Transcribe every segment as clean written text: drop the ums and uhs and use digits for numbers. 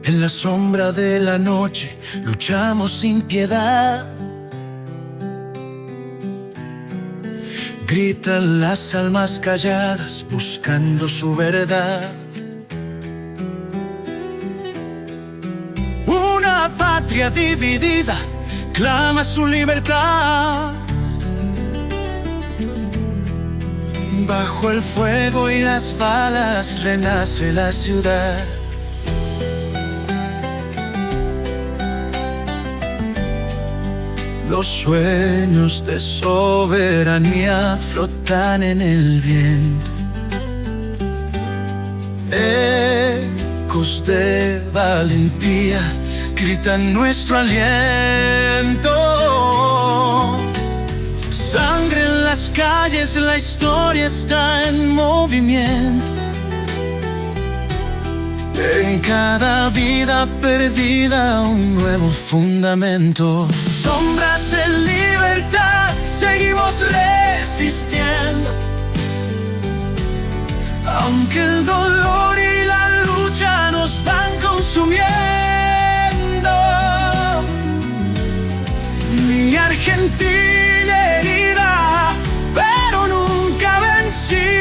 En la sombra de la noche luchamos sin piedad. Gritan las almas calladas buscando su verdad. Una patria dividida clama su libertad. Bajo el fuego y las balas renace la ciudad. Los sueños de soberanía flotan en el viento. Ecos de valentía gritan nuestro aliento. Sangre en las calles, la historia está en movimiento. En cada vida perdida un nuevo fundamento. Sombras de libertad, seguimos resistiendo. Aunque el dolor y la lucha nos van consumiendo. Mi Argentina herida, pero nunca vencida.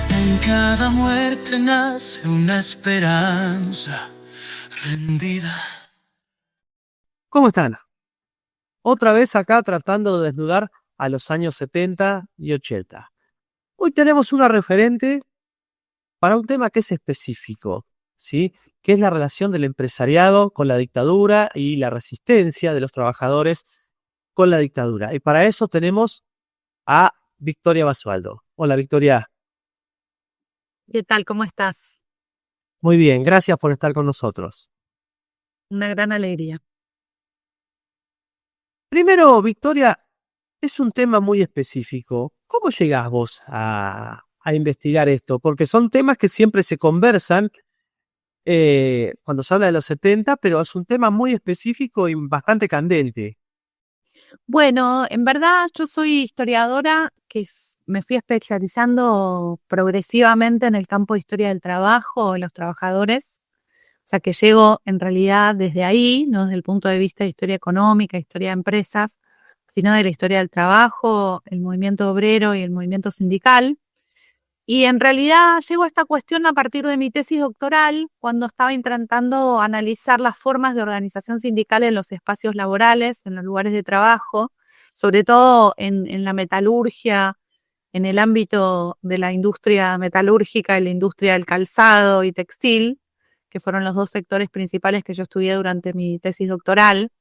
En cada muerte nace una esperanza rendida. ¿Cómo están? Otra vez acá tratando de desnudar a los años 70 y 80. Hoy tenemos una referente para un tema que es específico, ¿sí? Que es la relación del empresariado con la dictadura y la resistencia de los trabajadores con la dictadura. Y para eso tenemos a Victoria Basualdo. Hola, Victoria. ¿Qué tal? ¿Cómo estás? Muy bien, gracias por estar con nosotros. Una gran alegría. Primero, Victoria, es un tema muy específico. ¿Cómo llegás vos a investigar esto? Porque son temas que siempre se conversan cuando se habla de los 70, pero es un tema muy específico y bastante candente. Bueno, en verdad yo soy historiadora me fui especializando progresivamente en el campo de historia del trabajo, de los trabajadores. O sea que llego en realidad desde ahí, no desde el punto de vista de historia económica, historia de empresas, sino de la historia del trabajo, el movimiento obrero y el movimiento sindical. Y en realidad llego a esta cuestión a partir de mi tesis doctoral, cuando estaba intentando analizar las formas de organización sindical en los espacios laborales, en los lugares de trabajo, sobre todo en la metalurgia, en el ámbito de la industria metalúrgica y la industria del calzado y textil, que fueron los dos sectores principales que yo estudié durante mi tesis doctoral.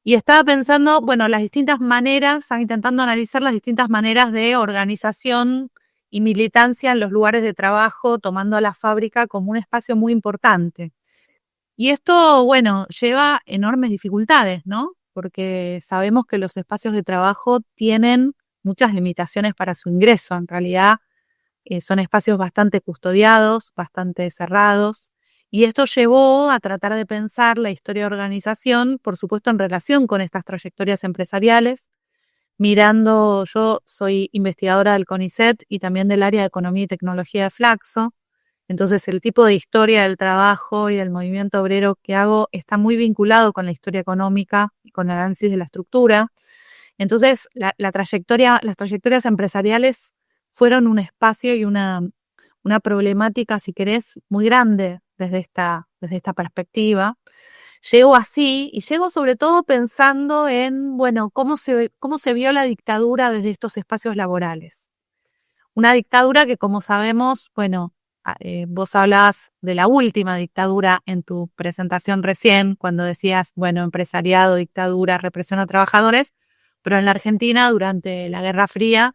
Y estaba pensando, las distintas maneras, estaba intentando analizar las distintas maneras de organización y militancia en los lugares de trabajo, tomando a la fábrica como un espacio muy importante. Y esto, lleva enormes dificultades, ¿no? Porque sabemos que los espacios de trabajo tienen muchas limitaciones para su ingreso. En realidad, son espacios bastante custodiados, bastante cerrados. Y esto llevó a tratar de pensar la historia de organización, por supuesto, en relación con estas trayectorias empresariales. Mirando, yo soy investigadora del CONICET y también del área de Economía y Tecnología de Flaxo. Entonces, el tipo de historia del trabajo y del movimiento obrero que hago está muy vinculado con la historia económica y con el análisis de la estructura. Entonces, las trayectorias empresariales fueron un espacio y una problemática, si querés, muy grande desde esta perspectiva. Llego así y llego sobre todo pensando en, cómo se vio la dictadura desde estos espacios laborales. Una dictadura que, como sabemos, vos hablabas de la última dictadura en tu presentación recién, cuando decías, empresariado, dictadura, represión a trabajadores, pero en la Argentina, durante la Guerra Fría,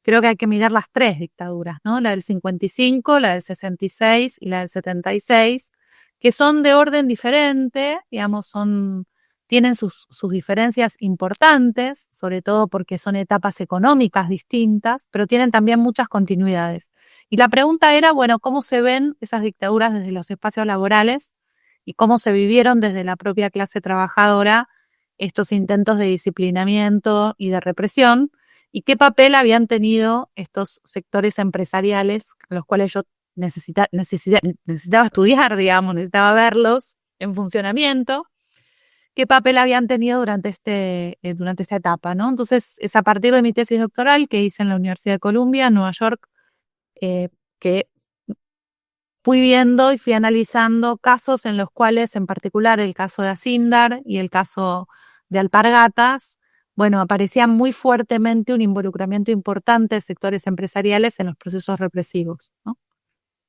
creo que hay que mirar las tres dictaduras, ¿no? La del 55, la del 66 y la del 76, que son de orden diferente, digamos, son tienen sus diferencias importantes, sobre todo porque son etapas económicas distintas, pero tienen también muchas continuidades. Y la pregunta era, bueno, ¿cómo se ven esas dictaduras desde los espacios laborales y cómo se vivieron desde la propia clase trabajadora estos intentos de disciplinamiento y de represión? ¿Y qué papel habían tenido estos sectores empresariales, a los cuales yo necesitaba estudiar, digamos, necesitaba verlos en funcionamiento? ¿Qué papel habían tenido durante esta etapa, ¿no? Entonces, es a partir de mi tesis doctoral que hice en la Universidad de Columbia, en Nueva York, que fui viendo y fui analizando casos en los cuales, en particular el caso de Asindar y el caso de Alpargatas, bueno, aparecía muy fuertemente un involucramiento importante de sectores empresariales en los procesos represivos, ¿no?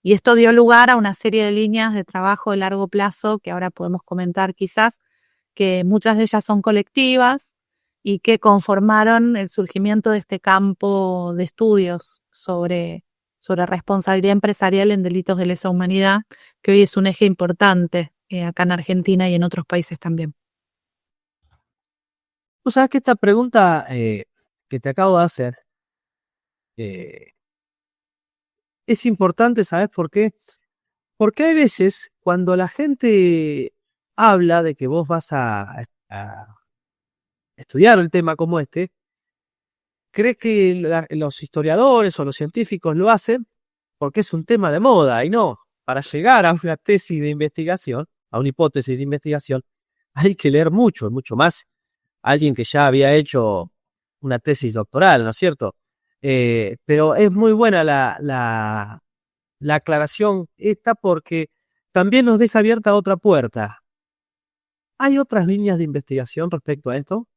Y esto dio lugar a una serie de líneas de trabajo de largo plazo que ahora podemos comentar quizás, que muchas de ellas son colectivas y que conformaron el surgimiento de este campo de estudios sobre responsabilidad empresarial en delitos de lesa humanidad, que hoy es un eje importante acá en Argentina y en otros países también. Tú sabes que esta pregunta que te acabo de hacer es importante, ¿sabes por qué? Porque hay veces cuando la gente habla de que vos vas a estudiar el tema como este, cree que los historiadores o los científicos lo hacen porque es un tema de moda, y no. Para llegar a una tesis de investigación, a una hipótesis de investigación, hay que leer mucho, mucho más alguien que ya había hecho una tesis doctoral, ¿no es cierto? Pero es muy buena la aclaración esta, porque también nos deja abierta otra puerta. ¿Hay otras líneas de investigación respecto a esto?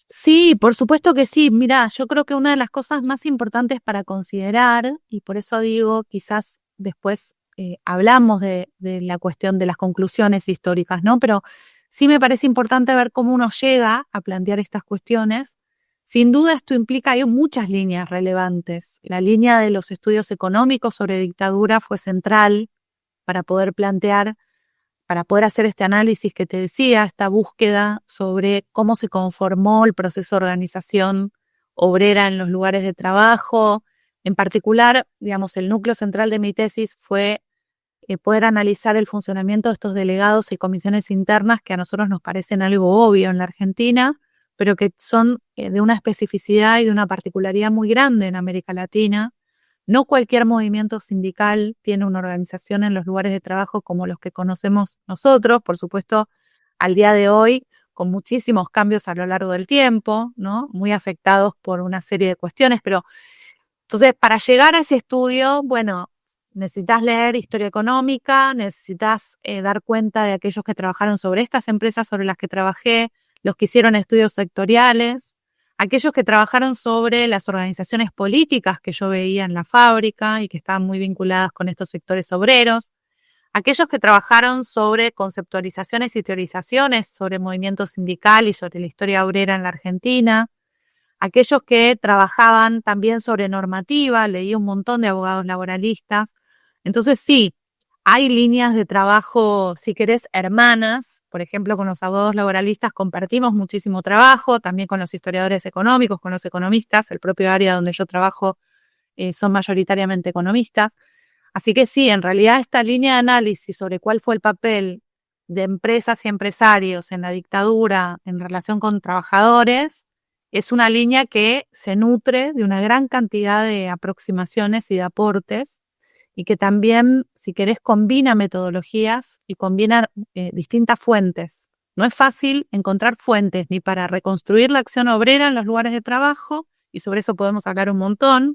Sí, por supuesto que sí. Mirá, yo creo que una de las cosas más importantes para considerar, y por eso digo, quizás después hablamos de la cuestión de las conclusiones históricas, ¿no? Pero sí me parece importante ver cómo uno llega a plantear estas cuestiones. Sin duda esto implica, hay muchas líneas relevantes. La línea de los estudios económicos sobre dictadura fue central para poder plantear, para poder hacer este análisis que te decía, esta búsqueda sobre cómo se conformó el proceso de organización obrera en los lugares de trabajo. En particular, digamos, el núcleo central de mi tesis fue poder analizar el funcionamiento de estos delegados y comisiones internas que a nosotros nos parecen algo obvio en la Argentina, pero que son de una especificidad y de una particularidad muy grande en América Latina. No cualquier movimiento sindical tiene una organización en los lugares de trabajo como los que conocemos nosotros, por supuesto, al día de hoy, con muchísimos cambios a lo largo del tiempo, ¿no? Muy afectados por una serie de cuestiones, pero entonces, para llegar a ese estudio, bueno, necesitas leer historia económica, necesitas dar cuenta de aquellos que trabajaron sobre estas empresas sobre las que trabajé, los que hicieron estudios sectoriales, aquellos que trabajaron sobre las organizaciones políticas que yo veía en la fábrica y que estaban muy vinculadas con estos sectores obreros, aquellos que trabajaron sobre conceptualizaciones y teorizaciones sobre movimiento sindical y sobre la historia obrera en la Argentina, aquellos que trabajaban también sobre normativa, leí un montón de abogados laboralistas. Entonces sí, hay líneas de trabajo, si querés, hermanas. Por ejemplo, con los abogados laboralistas compartimos muchísimo trabajo, también con los historiadores económicos, con los economistas. El propio área donde yo trabajo son mayoritariamente economistas. Así que sí, en realidad esta línea de análisis sobre cuál fue el papel de empresas y empresarios en la dictadura en relación con trabajadores es una línea que se nutre de una gran cantidad de aproximaciones y de aportes, y que también, si querés, combina metodologías y combina distintas fuentes. No es fácil encontrar fuentes ni para reconstruir la acción obrera en los lugares de trabajo, y sobre eso podemos hablar un montón.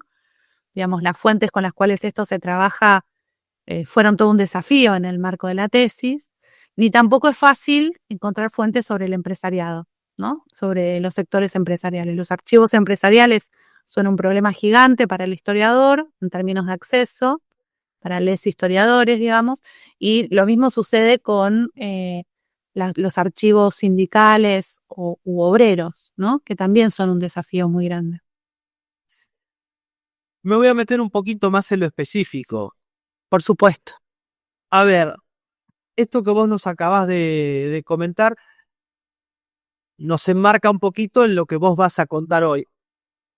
Digamos, las fuentes con las cuales esto se trabaja fueron todo un desafío en el marco de la tesis, ni tampoco es fácil encontrar fuentes sobre el empresariado, ¿no? Sobre los sectores empresariales. Los archivos empresariales son un problema gigante para el historiador en términos de acceso, para los historiadores, digamos, y lo mismo sucede con los archivos sindicales u obreros, ¿no? Que también son un desafío muy grande. Me voy a meter un poquito más en lo específico. Por supuesto. A ver, esto que vos nos acabas de comentar nos enmarca un poquito en lo que vos vas a contar hoy.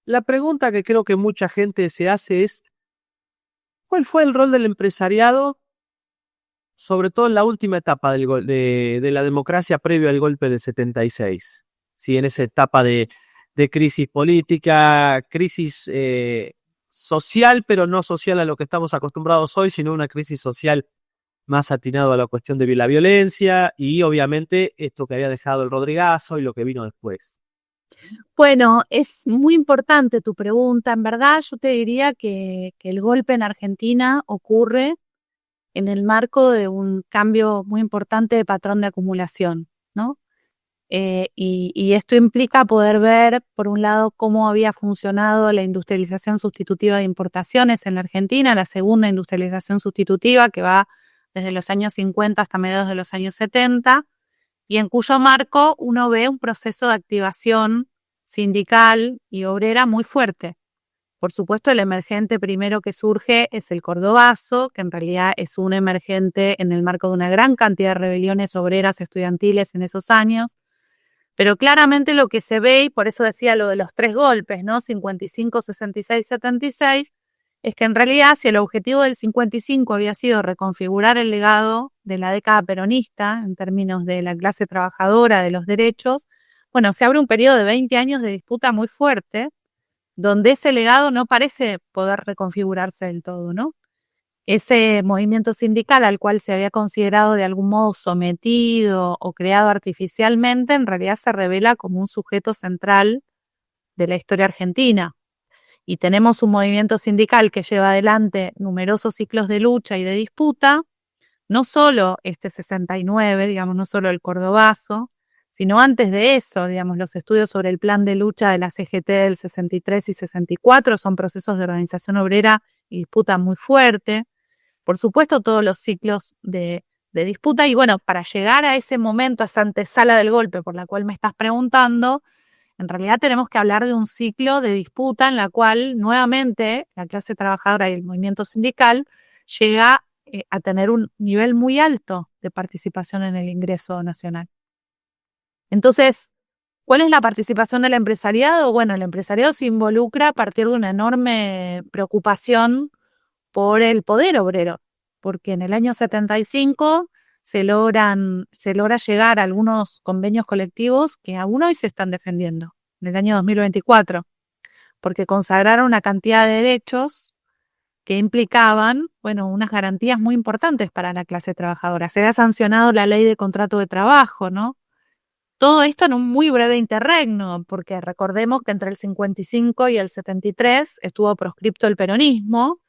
La pregunta que creo que mucha gente se hace es, ¿cuál fue el rol del empresariado, sobre todo en la última etapa de la democracia previo al golpe del 76? Sí, en esa etapa de crisis política, crisis social, pero no social a lo que estamos acostumbrados hoy, sino una crisis social más atinado a la cuestión de la violencia y obviamente esto que había dejado el Rodrigazo y lo que vino después. Bueno, es muy importante tu pregunta. En verdad, yo te diría que el golpe en Argentina ocurre en el marco de un cambio muy importante de patrón de acumulación, ¿no? Y esto implica poder ver, por un lado, cómo había funcionado la industrialización sustitutiva de importaciones en la Argentina, la segunda industrialización sustitutiva que va desde los años 50 hasta mediados de los años 70, y en cuyo marco uno ve un proceso de activación sindical y obrera muy fuerte. Por supuesto, el emergente primero que surge es el Cordobazo, que en realidad es un emergente en el marco de una gran cantidad de rebeliones obreras estudiantiles en esos años. Pero claramente lo que se ve, y por eso decía lo de los 3 golpes, ¿no? 55, 66, 76, es que en realidad si el objetivo del 55 había sido reconfigurar el legado de la década peronista en términos de la clase trabajadora, de los derechos, bueno, se abre un periodo de 20 años de disputa muy fuerte, donde ese legado no parece poder reconfigurarse del todo, ¿no? Ese movimiento sindical al cual se había considerado de algún modo sometido o creado artificialmente, en realidad se revela como un sujeto central de la historia argentina. Y tenemos un movimiento sindical que lleva adelante numerosos ciclos de lucha y de disputa, no solo este 69, digamos, no solo el Cordobazo, sino antes de eso, digamos, los estudios sobre el plan de lucha de la CGT del 63 y 64 son procesos de organización obrera y disputa muy fuerte. Por supuesto, todos los ciclos de disputa. Y bueno, para llegar a ese momento, a esa antesala del golpe por la cual me estás preguntando, en realidad tenemos que hablar de un ciclo de disputa en la cual nuevamente la clase trabajadora y el movimiento sindical llega a tener un nivel muy alto de participación en el ingreso nacional. Entonces, ¿cuál es la participación del empresariado? Bueno, el empresariado se involucra a partir de una enorme preocupación por el poder obrero, porque en el año 75 se logra llegar a algunos convenios colectivos que aún hoy se están defendiendo, en el año 2024, porque consagraron una cantidad de derechos que implicaban, bueno, unas garantías muy importantes para la clase trabajadora. Se había sancionado la ley de contrato de trabajo, ¿no? Todo esto en un muy breve interregno, porque recordemos que entre el 55 y el 73 estuvo proscripto el peronismo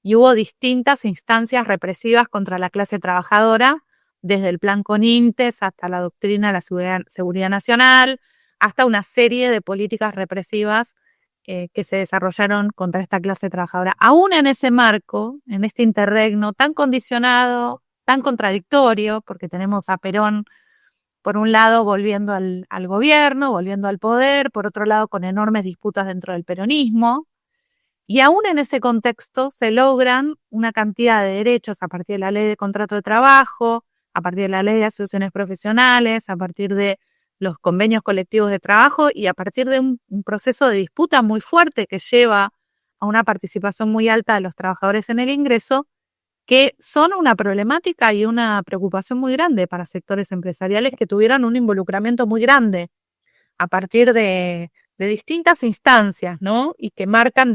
y hubo distintas instancias represivas contra la clase trabajadora, desde el plan Conintes hasta la doctrina de la seguridad nacional, hasta una serie de políticas represivas que se desarrollaron contra esta clase trabajadora. Aún en ese marco, en este interregno tan condicionado, tan contradictorio, porque tenemos a Perón por un lado volviendo al gobierno, volviendo al poder, por otro lado con enormes disputas dentro del peronismo, y aún en ese contexto se logran una cantidad de derechos a partir de la ley de contrato de trabajo, a partir de la ley de asociaciones profesionales, a partir de los convenios colectivos de trabajo y a partir de un proceso de disputa muy fuerte que lleva a una participación muy alta de los trabajadores en el ingreso, que son una problemática y una preocupación muy grande para sectores empresariales que tuvieron un involucramiento muy grande a partir de distintas instancias, ¿no? Y que marcan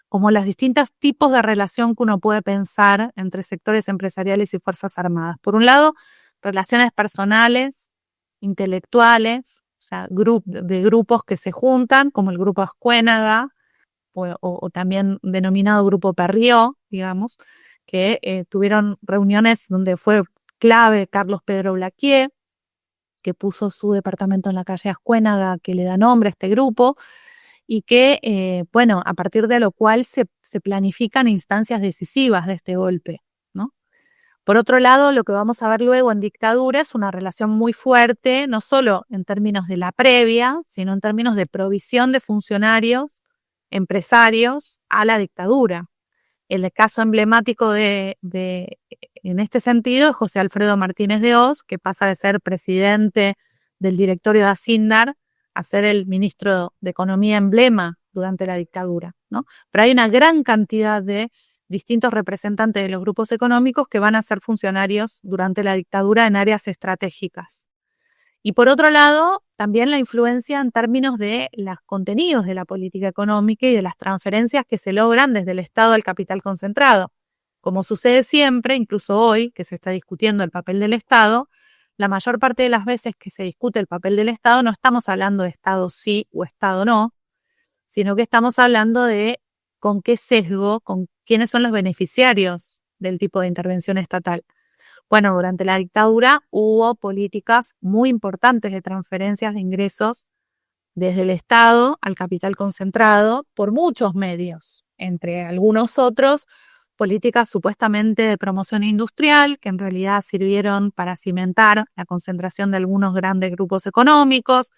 como los distintos tipos de relación que uno puede pensar entre sectores empresariales y Fuerzas Armadas. Por un lado, relaciones personales, intelectuales, o sea, de grupos que se juntan, como el Grupo Ascuénaga, o también denominado Grupo Perrió, digamos, que tuvieron reuniones donde fue clave Carlos Pedro Blaquier, que puso su departamento en la calle Ascuénaga, que le da nombre a este grupo, y que, bueno, a partir de lo cual se planifican instancias decisivas de este golpe, ¿no? Por otro lado, lo que vamos a ver luego en dictadura es una relación muy fuerte, no solo en términos de la previa, sino en términos de provisión de funcionarios, empresarios a la dictadura. El caso emblemático en este sentido es José Alfredo Martínez de Hoz, que pasa de ser presidente del directorio de Acindar a ser el ministro de Economía emblema durante la dictadura, ¿no? Pero hay una gran cantidad de distintos representantes de los grupos económicos que van a ser funcionarios durante la dictadura en áreas estratégicas. Y por otro lado, también la influencia en términos de los contenidos de la política económica y de las transferencias que se logran desde el Estado al capital concentrado. Como sucede siempre, incluso hoy, que se está discutiendo el papel del Estado, la mayor parte de las veces que se discute el papel del Estado no estamos hablando de Estado sí o Estado no, sino que estamos hablando de con qué sesgo, con quiénes son los beneficiarios del tipo de intervención estatal. Bueno, durante la dictadura hubo políticas muy importantes de transferencias de ingresos desde el Estado al capital concentrado por muchos medios, entre algunos otros, políticas supuestamente de promoción industrial, que en realidad sirvieron para cimentar la concentración de algunos grandes grupos económicos,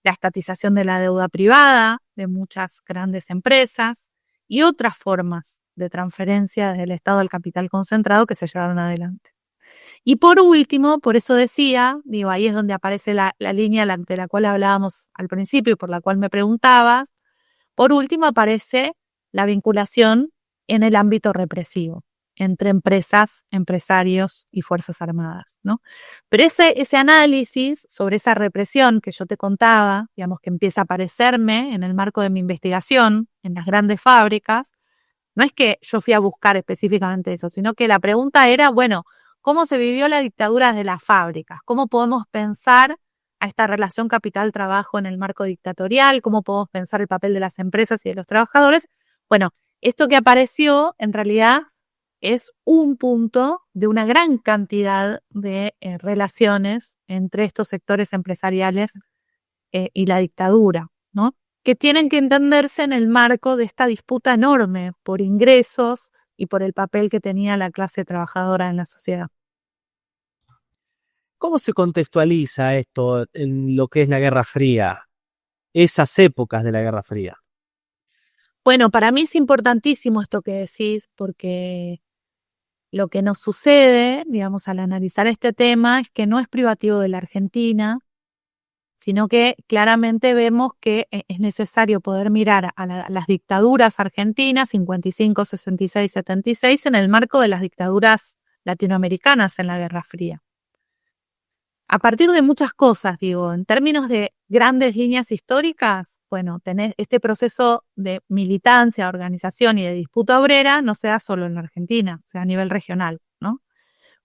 la estatización de la deuda privada de muchas grandes empresas y otras formas de transferencia desde el Estado al capital concentrado que se llevaron adelante. Y por último, por eso decía, digo, ahí es donde aparece la línea de la cual hablábamos al principio y por la cual me preguntabas, por último aparece la vinculación en el ámbito represivo entre empresas, empresarios y Fuerzas Armadas, ¿no? Pero ese análisis sobre esa represión que yo te contaba, digamos, que empieza a aparecerme en el marco de mi investigación en las grandes fábricas, no es que yo fui a buscar específicamente eso, sino que la pregunta era, bueno, ¿cómo se vivió la dictadura de las fábricas? ¿Cómo podemos pensar a esta relación capital-trabajo en el marco dictatorial? ¿Cómo podemos pensar el papel de las empresas y de los trabajadores? Bueno, esto que apareció en realidad es un punto de una gran cantidad de relaciones entre estos sectores empresariales y la dictadura, ¿no? Que tienen que entenderse en el marco de esta disputa enorme por ingresos y por el papel que tenía la clase trabajadora en la sociedad. ¿Cómo se contextualiza esto en lo que es la Guerra Fría? Esas épocas de la Guerra Fría. Bueno, para mí es importantísimo esto que decís, porque lo que nos sucede, digamos, al analizar este tema es que no es privativo de la Argentina, sino que claramente vemos que es necesario poder mirar a las dictaduras argentinas, 55, 66, 76, en el marco de las dictaduras latinoamericanas en la Guerra Fría. A partir de muchas cosas, digo, en términos de grandes líneas históricas, bueno, tenés este proceso de militancia, organización y de disputa obrera no se da solo en la Argentina, se da a nivel regional, ¿no?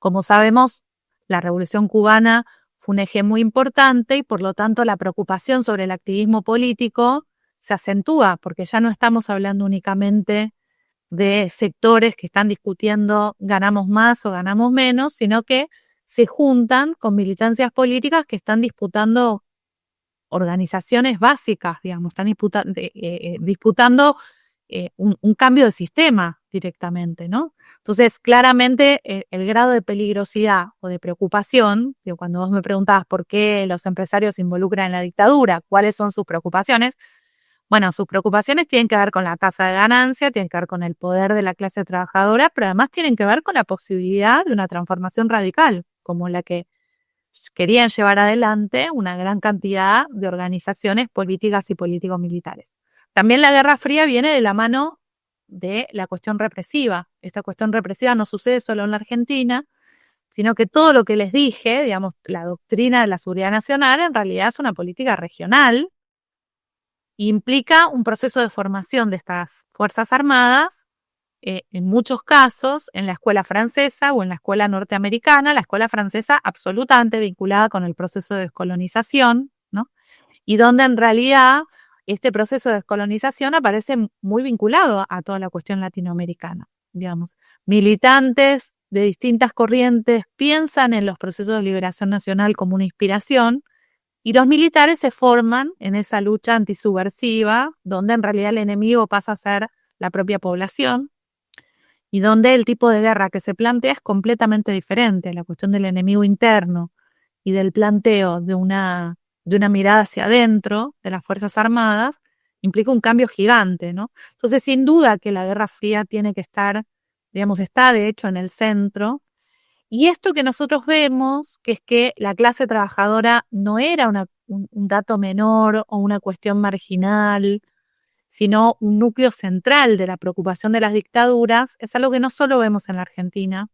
Como sabemos, la Revolución Cubana fue un eje muy importante y por lo tanto la preocupación sobre el activismo político se acentúa, porque ya no estamos hablando únicamente de sectores que están discutiendo ganamos más o ganamos menos, sino que se juntan con militancias políticas que están disputando organizaciones básicas, digamos, están disputando un cambio de sistema directamente, ¿no? Entonces, claramente el grado de peligrosidad o de preocupación, digo, cuando vos me preguntabas por qué los empresarios se involucran en la dictadura, cuáles son sus preocupaciones, bueno, sus preocupaciones tienen que ver con la tasa de ganancia, tienen que ver con el poder de la clase trabajadora, pero además tienen que ver con la posibilidad de una transformación radical, como la que querían llevar adelante una gran cantidad de organizaciones políticas y políticos militares. También la Guerra Fría viene de la mano de la cuestión represiva. Esta cuestión represiva no sucede solo en la Argentina, sino que todo lo que les dije, digamos, la doctrina de la seguridad nacional, en realidad es una política regional, implica un proceso de formación de estas Fuerzas Armadas, en muchos casos en la escuela francesa o en la escuela norteamericana, la escuela francesa absolutamente vinculada con el proceso de descolonización, ¿no? Y donde en realidad este proceso de descolonización aparece muy vinculado a toda la cuestión latinoamericana, digamos. Militantes de distintas corrientes piensan en los procesos de liberación nacional como una inspiración, y los militares se forman en esa lucha antisubversiva, donde en realidad el enemigo pasa a ser la propia población, y donde el tipo de guerra que se plantea es completamente diferente. La cuestión del enemigo interno y del planteo de una mirada hacia adentro de las Fuerzas Armadas implica un cambio gigante, ¿no? Entonces, sin duda que la Guerra Fría tiene que estar, digamos, está de hecho en el centro. Y esto que nosotros vemos, que es que la clase trabajadora no era un dato menor o una cuestión marginal, sino un núcleo central de la preocupación de las dictaduras, es algo que no solo vemos en la Argentina,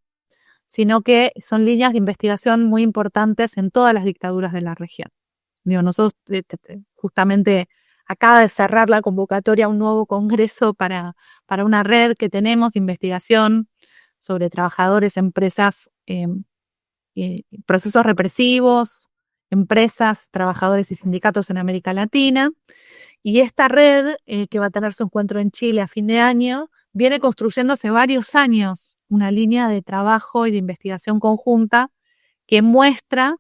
sino que son líneas de investigación muy importantes en todas las dictaduras de la región. Nosotros justamente acaba de cerrar la convocatoria a un nuevo congreso para una red que tenemos de investigación sobre trabajadores, empresas, procesos represivos, empresas, trabajadores y sindicatos en América Latina. Y esta red, que va a tener su encuentro en Chile a fin de año, viene construyendo hace varios años una línea de trabajo y de investigación conjunta que muestra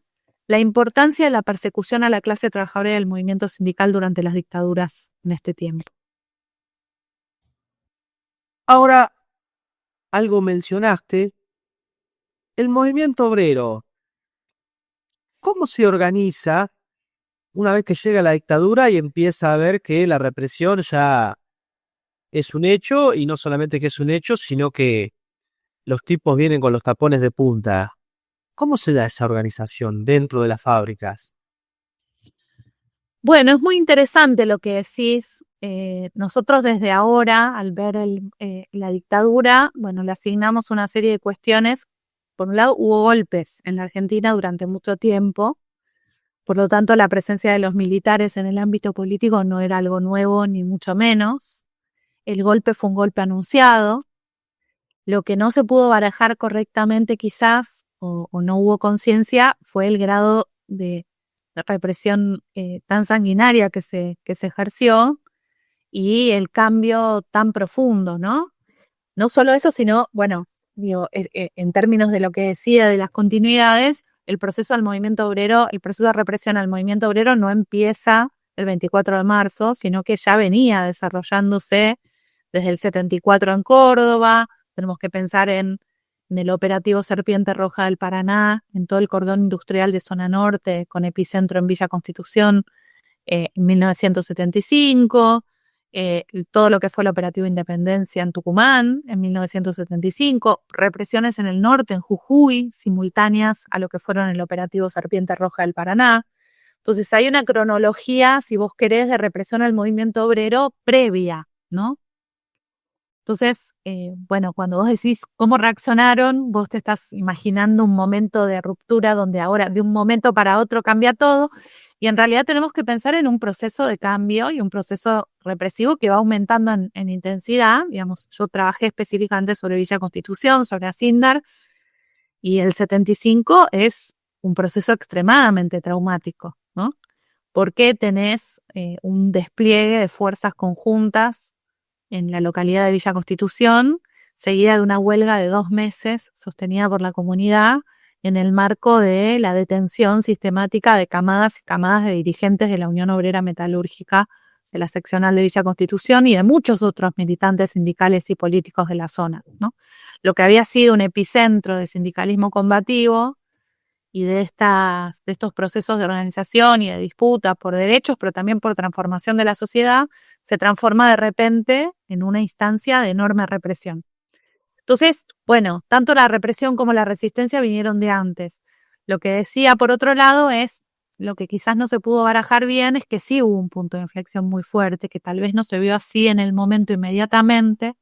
la importancia de la persecución a la clase trabajadora y del movimiento sindical durante las dictaduras en este tiempo. Ahora, algo mencionaste, el movimiento obrero. ¿Cómo se organiza una vez que llega la dictadura y empieza a ver que la represión ya es un hecho, y no solamente que es un hecho, sino que los tipos vienen con los tapones de punta? ¿Cómo se da esa organización dentro de las fábricas? Bueno, es muy interesante lo que decís. Nosotros desde ahora, al ver la dictadura, bueno, le asignamos una serie de cuestiones. Por un lado, hubo golpes en la Argentina durante mucho tiempo. Por lo tanto, la presencia de los militares en el ámbito político no era algo nuevo, ni mucho menos. El golpe fue un golpe anunciado. Lo que no se pudo barajar correctamente quizás, o no hubo conciencia, fue el grado de represión tan sanguinaria que se ejerció y el cambio tan profundo, ¿no? No solo eso, sino, bueno, digo, en términos de lo que decía de las continuidades, el proceso del movimiento obrero, el proceso de represión al movimiento obrero no empieza el 24 de marzo, sino que ya venía desarrollándose desde el 74 en Córdoba. Tenemos que pensar en el operativo Serpiente Roja del Paraná, en todo el cordón industrial de zona norte, con epicentro en Villa Constitución, en 1975, todo lo que fue el operativo Independencia en Tucumán, en 1975, represiones en el norte, en Jujuy, simultáneas a lo que fueron el operativo Serpiente Roja del Paraná. Entonces hay una cronología, si vos querés, de represión al movimiento obrero previa, ¿no? Entonces, bueno, cuando vos decís cómo reaccionaron, vos te estás imaginando un momento de ruptura donde ahora de un momento para otro cambia todo, y en realidad tenemos que pensar en un proceso de cambio y un proceso represivo que va aumentando en intensidad. Digamos, yo trabajé específicamente sobre Villa Constitución, sobre Asindar, y el 75 es un proceso extremadamente traumático, ¿no? Porque tenés un despliegue de fuerzas conjuntas en la localidad de Villa Constitución, seguida de una huelga de 2 meses sostenida por la comunidad en el marco de la detención sistemática de camadas y camadas de dirigentes de la Unión Obrera Metalúrgica de la seccional de Villa Constitución y de muchos otros militantes sindicales y políticos de la zona, ¿no? Lo que había sido un epicentro de sindicalismo combativo y de estos procesos de organización y de disputa por derechos, pero también por transformación de la sociedad, se transforma de repente en una instancia de enorme represión. Entonces, bueno, tanto la represión como la resistencia vinieron de antes. Lo que decía, por otro lado, es lo que quizás no se pudo barajar bien, es que sí hubo un punto de inflexión muy fuerte, que tal vez no se vio así en el momento inmediatamente,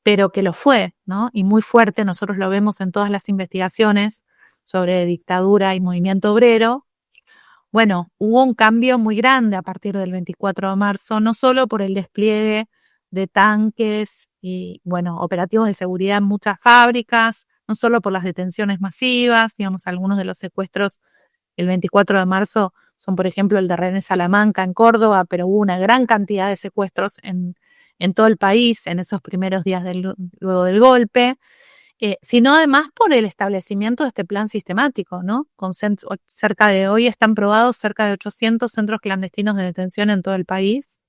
pero que lo fue, ¿no? Y muy fuerte, nosotros lo vemos en todas las investigaciones sobre dictadura y movimiento obrero. Bueno, hubo un cambio muy grande a partir del 24 de marzo, no solo por el despliegue de tanques y, bueno, operativos de seguridad en muchas fábricas, no solo por las detenciones masivas, digamos, algunos de los secuestros el 24 de marzo son, por ejemplo, el de René Salamanca en Córdoba, pero hubo una gran cantidad de secuestros en todo el país en esos primeros días luego del golpe. Sino además por el establecimiento de este plan sistemático, ¿no? Hoy están probados cerca de 800 centros clandestinos de detención en todo el país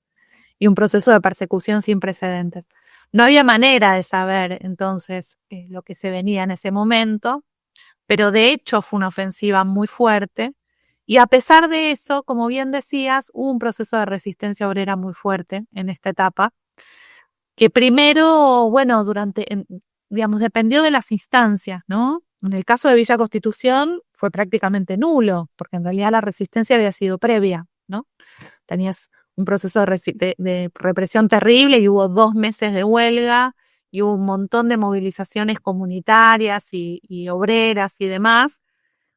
y un proceso de persecución sin precedentes. No había manera de saber entonces lo que se venía en ese momento, pero de hecho fue una ofensiva muy fuerte y a pesar de eso, como bien decías, hubo un proceso de resistencia obrera muy fuerte en esta etapa, que primero, bueno, digamos, dependió de las instancias, ¿no? En el caso de Villa Constitución fue prácticamente nulo, porque en realidad la resistencia había sido previa, ¿no? Tenías un proceso de represión terrible y hubo 2 meses de huelga y hubo un montón de movilizaciones comunitarias y obreras y demás.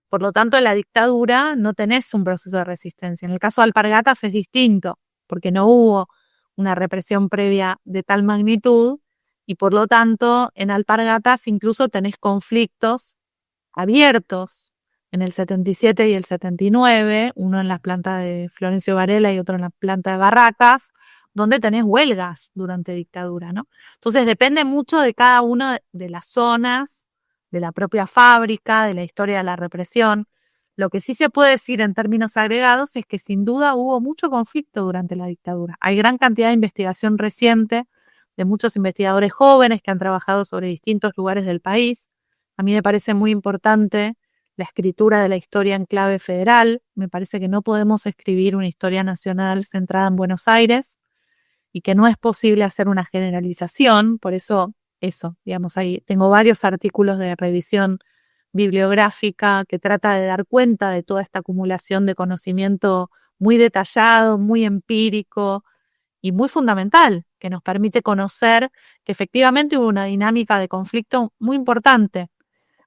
Por lo tanto, en la dictadura no tenés un proceso de resistencia. En el caso de Alpargatas es distinto, porque no hubo una represión previa de tal magnitud y por lo tanto en Alpargatas incluso tenés conflictos abiertos en el 77 y el 79, uno en la planta de Florencio Varela y otro en la planta de Barracas, donde tenés huelgas durante dictadura, ¿no? Entonces depende mucho de cada una de las zonas, de la propia fábrica, de la historia de la represión. Lo que sí se puede decir en términos agregados es que sin duda hubo mucho conflicto durante la dictadura. Hay gran cantidad de investigación reciente de muchos investigadores jóvenes que han trabajado sobre distintos lugares del país. A mí me parece muy importante la escritura de la historia en clave federal. Me parece que no podemos escribir una historia nacional centrada en Buenos Aires y que no es posible hacer una generalización. Por eso, digamos, ahí tengo varios artículos de revisión bibliográfica que trata de dar cuenta de toda esta acumulación de conocimiento muy detallado, muy empírico y muy fundamental, que nos permite conocer que efectivamente hubo una dinámica de conflicto muy importante.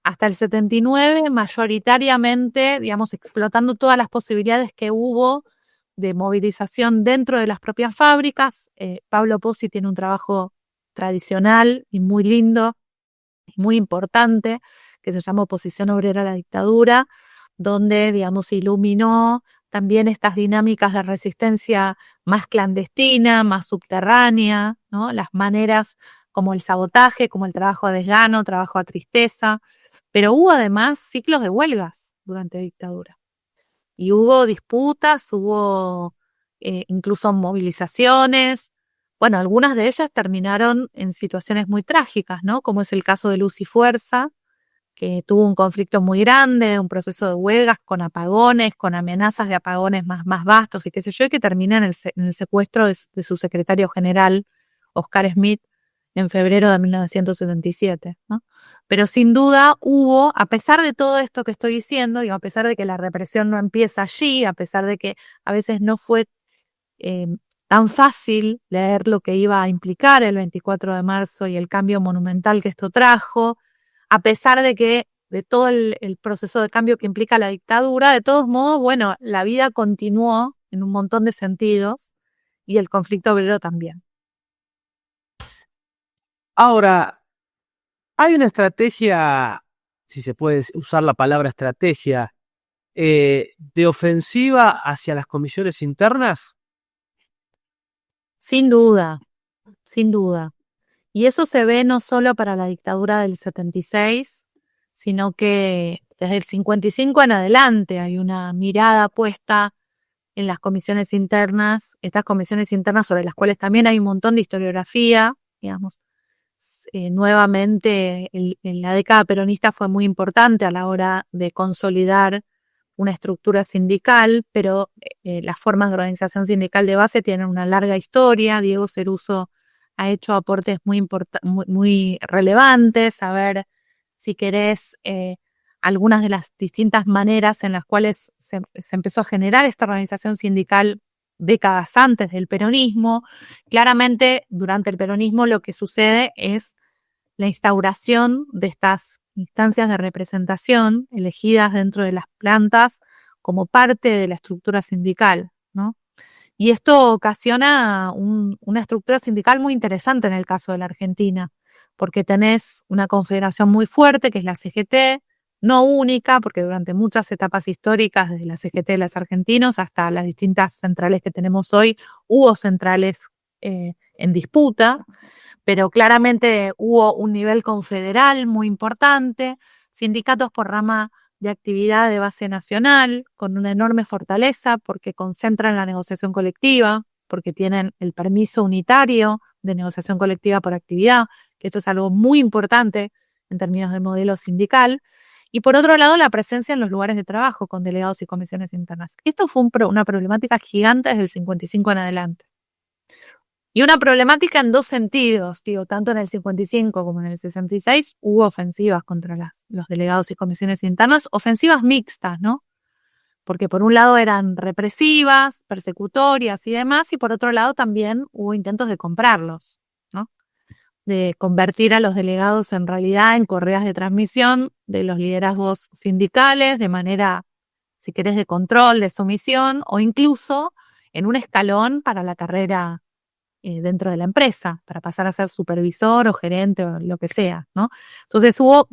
Hasta el 79, mayoritariamente, digamos, explotando todas las posibilidades que hubo de movilización dentro de las propias fábricas. Pablo Pozzi tiene un trabajo tradicional y muy lindo, muy importante, que se llama Oposición Obrera a la Dictadura, donde, digamos, iluminó también estas dinámicas de resistencia más clandestina, más subterránea, ¿no? Las maneras como el sabotaje, como el trabajo a desgano, trabajo a tristeza, pero hubo además ciclos de huelgas durante la dictadura. Y hubo disputas, hubo incluso movilizaciones. Bueno, algunas de ellas terminaron en situaciones muy trágicas, ¿no? Como es el caso de Luz y Fuerza, que tuvo un conflicto muy grande, un proceso de huelgas con apagones, con amenazas de apagones más vastos y qué sé yo, y que termina en el secuestro de su secretario general, Oscar Smith, en febrero de 1977, ¿no? Pero sin duda hubo, a pesar de todo esto que estoy diciendo, y a pesar de que la represión no empieza allí, a pesar de que a veces no fue tan fácil leer lo que iba a implicar el 24 de marzo y el cambio monumental que esto trajo, a pesar de que de todo el proceso de cambio que implica la dictadura, de todos modos, bueno, la vida continuó en un montón de sentidos y el conflicto obrero también. Ahora, hay una estrategia, si se puede usar la palabra estrategia, de ofensiva hacia las comisiones internas. Sin duda, sin duda. Y eso se ve no solo para la dictadura del 76, sino que desde el 55 en adelante hay una mirada puesta en las comisiones internas, estas comisiones internas sobre las cuales también hay un montón de historiografía, digamos. Nuevamente, en la década peronista fue muy importante a la hora de consolidar una estructura sindical, pero las formas de organización sindical de base tienen una larga historia. Diego Ceruso ha hecho aportes muy relevantes. A ver, si querés, algunas de las distintas maneras en las cuales se empezó a generar esta organización sindical décadas antes del peronismo. Claramente, durante el peronismo lo que sucede es la instauración de estas instancias de representación elegidas dentro de las plantas como parte de la estructura sindical, ¿no? Y esto ocasiona una estructura sindical muy interesante en el caso de la Argentina, porque tenés una confederación muy fuerte, que es la CGT, no única, porque durante muchas etapas históricas, desde la CGT de los argentinos hasta las distintas centrales que tenemos hoy, hubo centrales en disputa, pero claramente hubo un nivel confederal muy importante, sindicatos por rama de actividad de base nacional, con una enorme fortaleza porque concentran la negociación colectiva, porque tienen el permiso unitario de negociación colectiva por actividad, que esto es algo muy importante en términos de modelo sindical. Y por otro lado, la presencia en los lugares de trabajo con delegados y comisiones internas. Esto fue una problemática gigante desde el 55 en adelante. Y una problemática en dos sentidos, digo, tanto en el 55 como en el 66 hubo ofensivas contra los delegados y comisiones internas, ofensivas mixtas, ¿no? Porque por un lado eran represivas, persecutorias y demás, y por otro lado también hubo intentos de comprarlos, ¿no? De convertir a los delegados en realidad en correas de transmisión de los liderazgos sindicales de manera, si querés, de control, de sumisión, o incluso en un escalón para la carrera dentro de la empresa, para pasar a ser supervisor o gerente o lo que sea, ¿no? Entonces hubo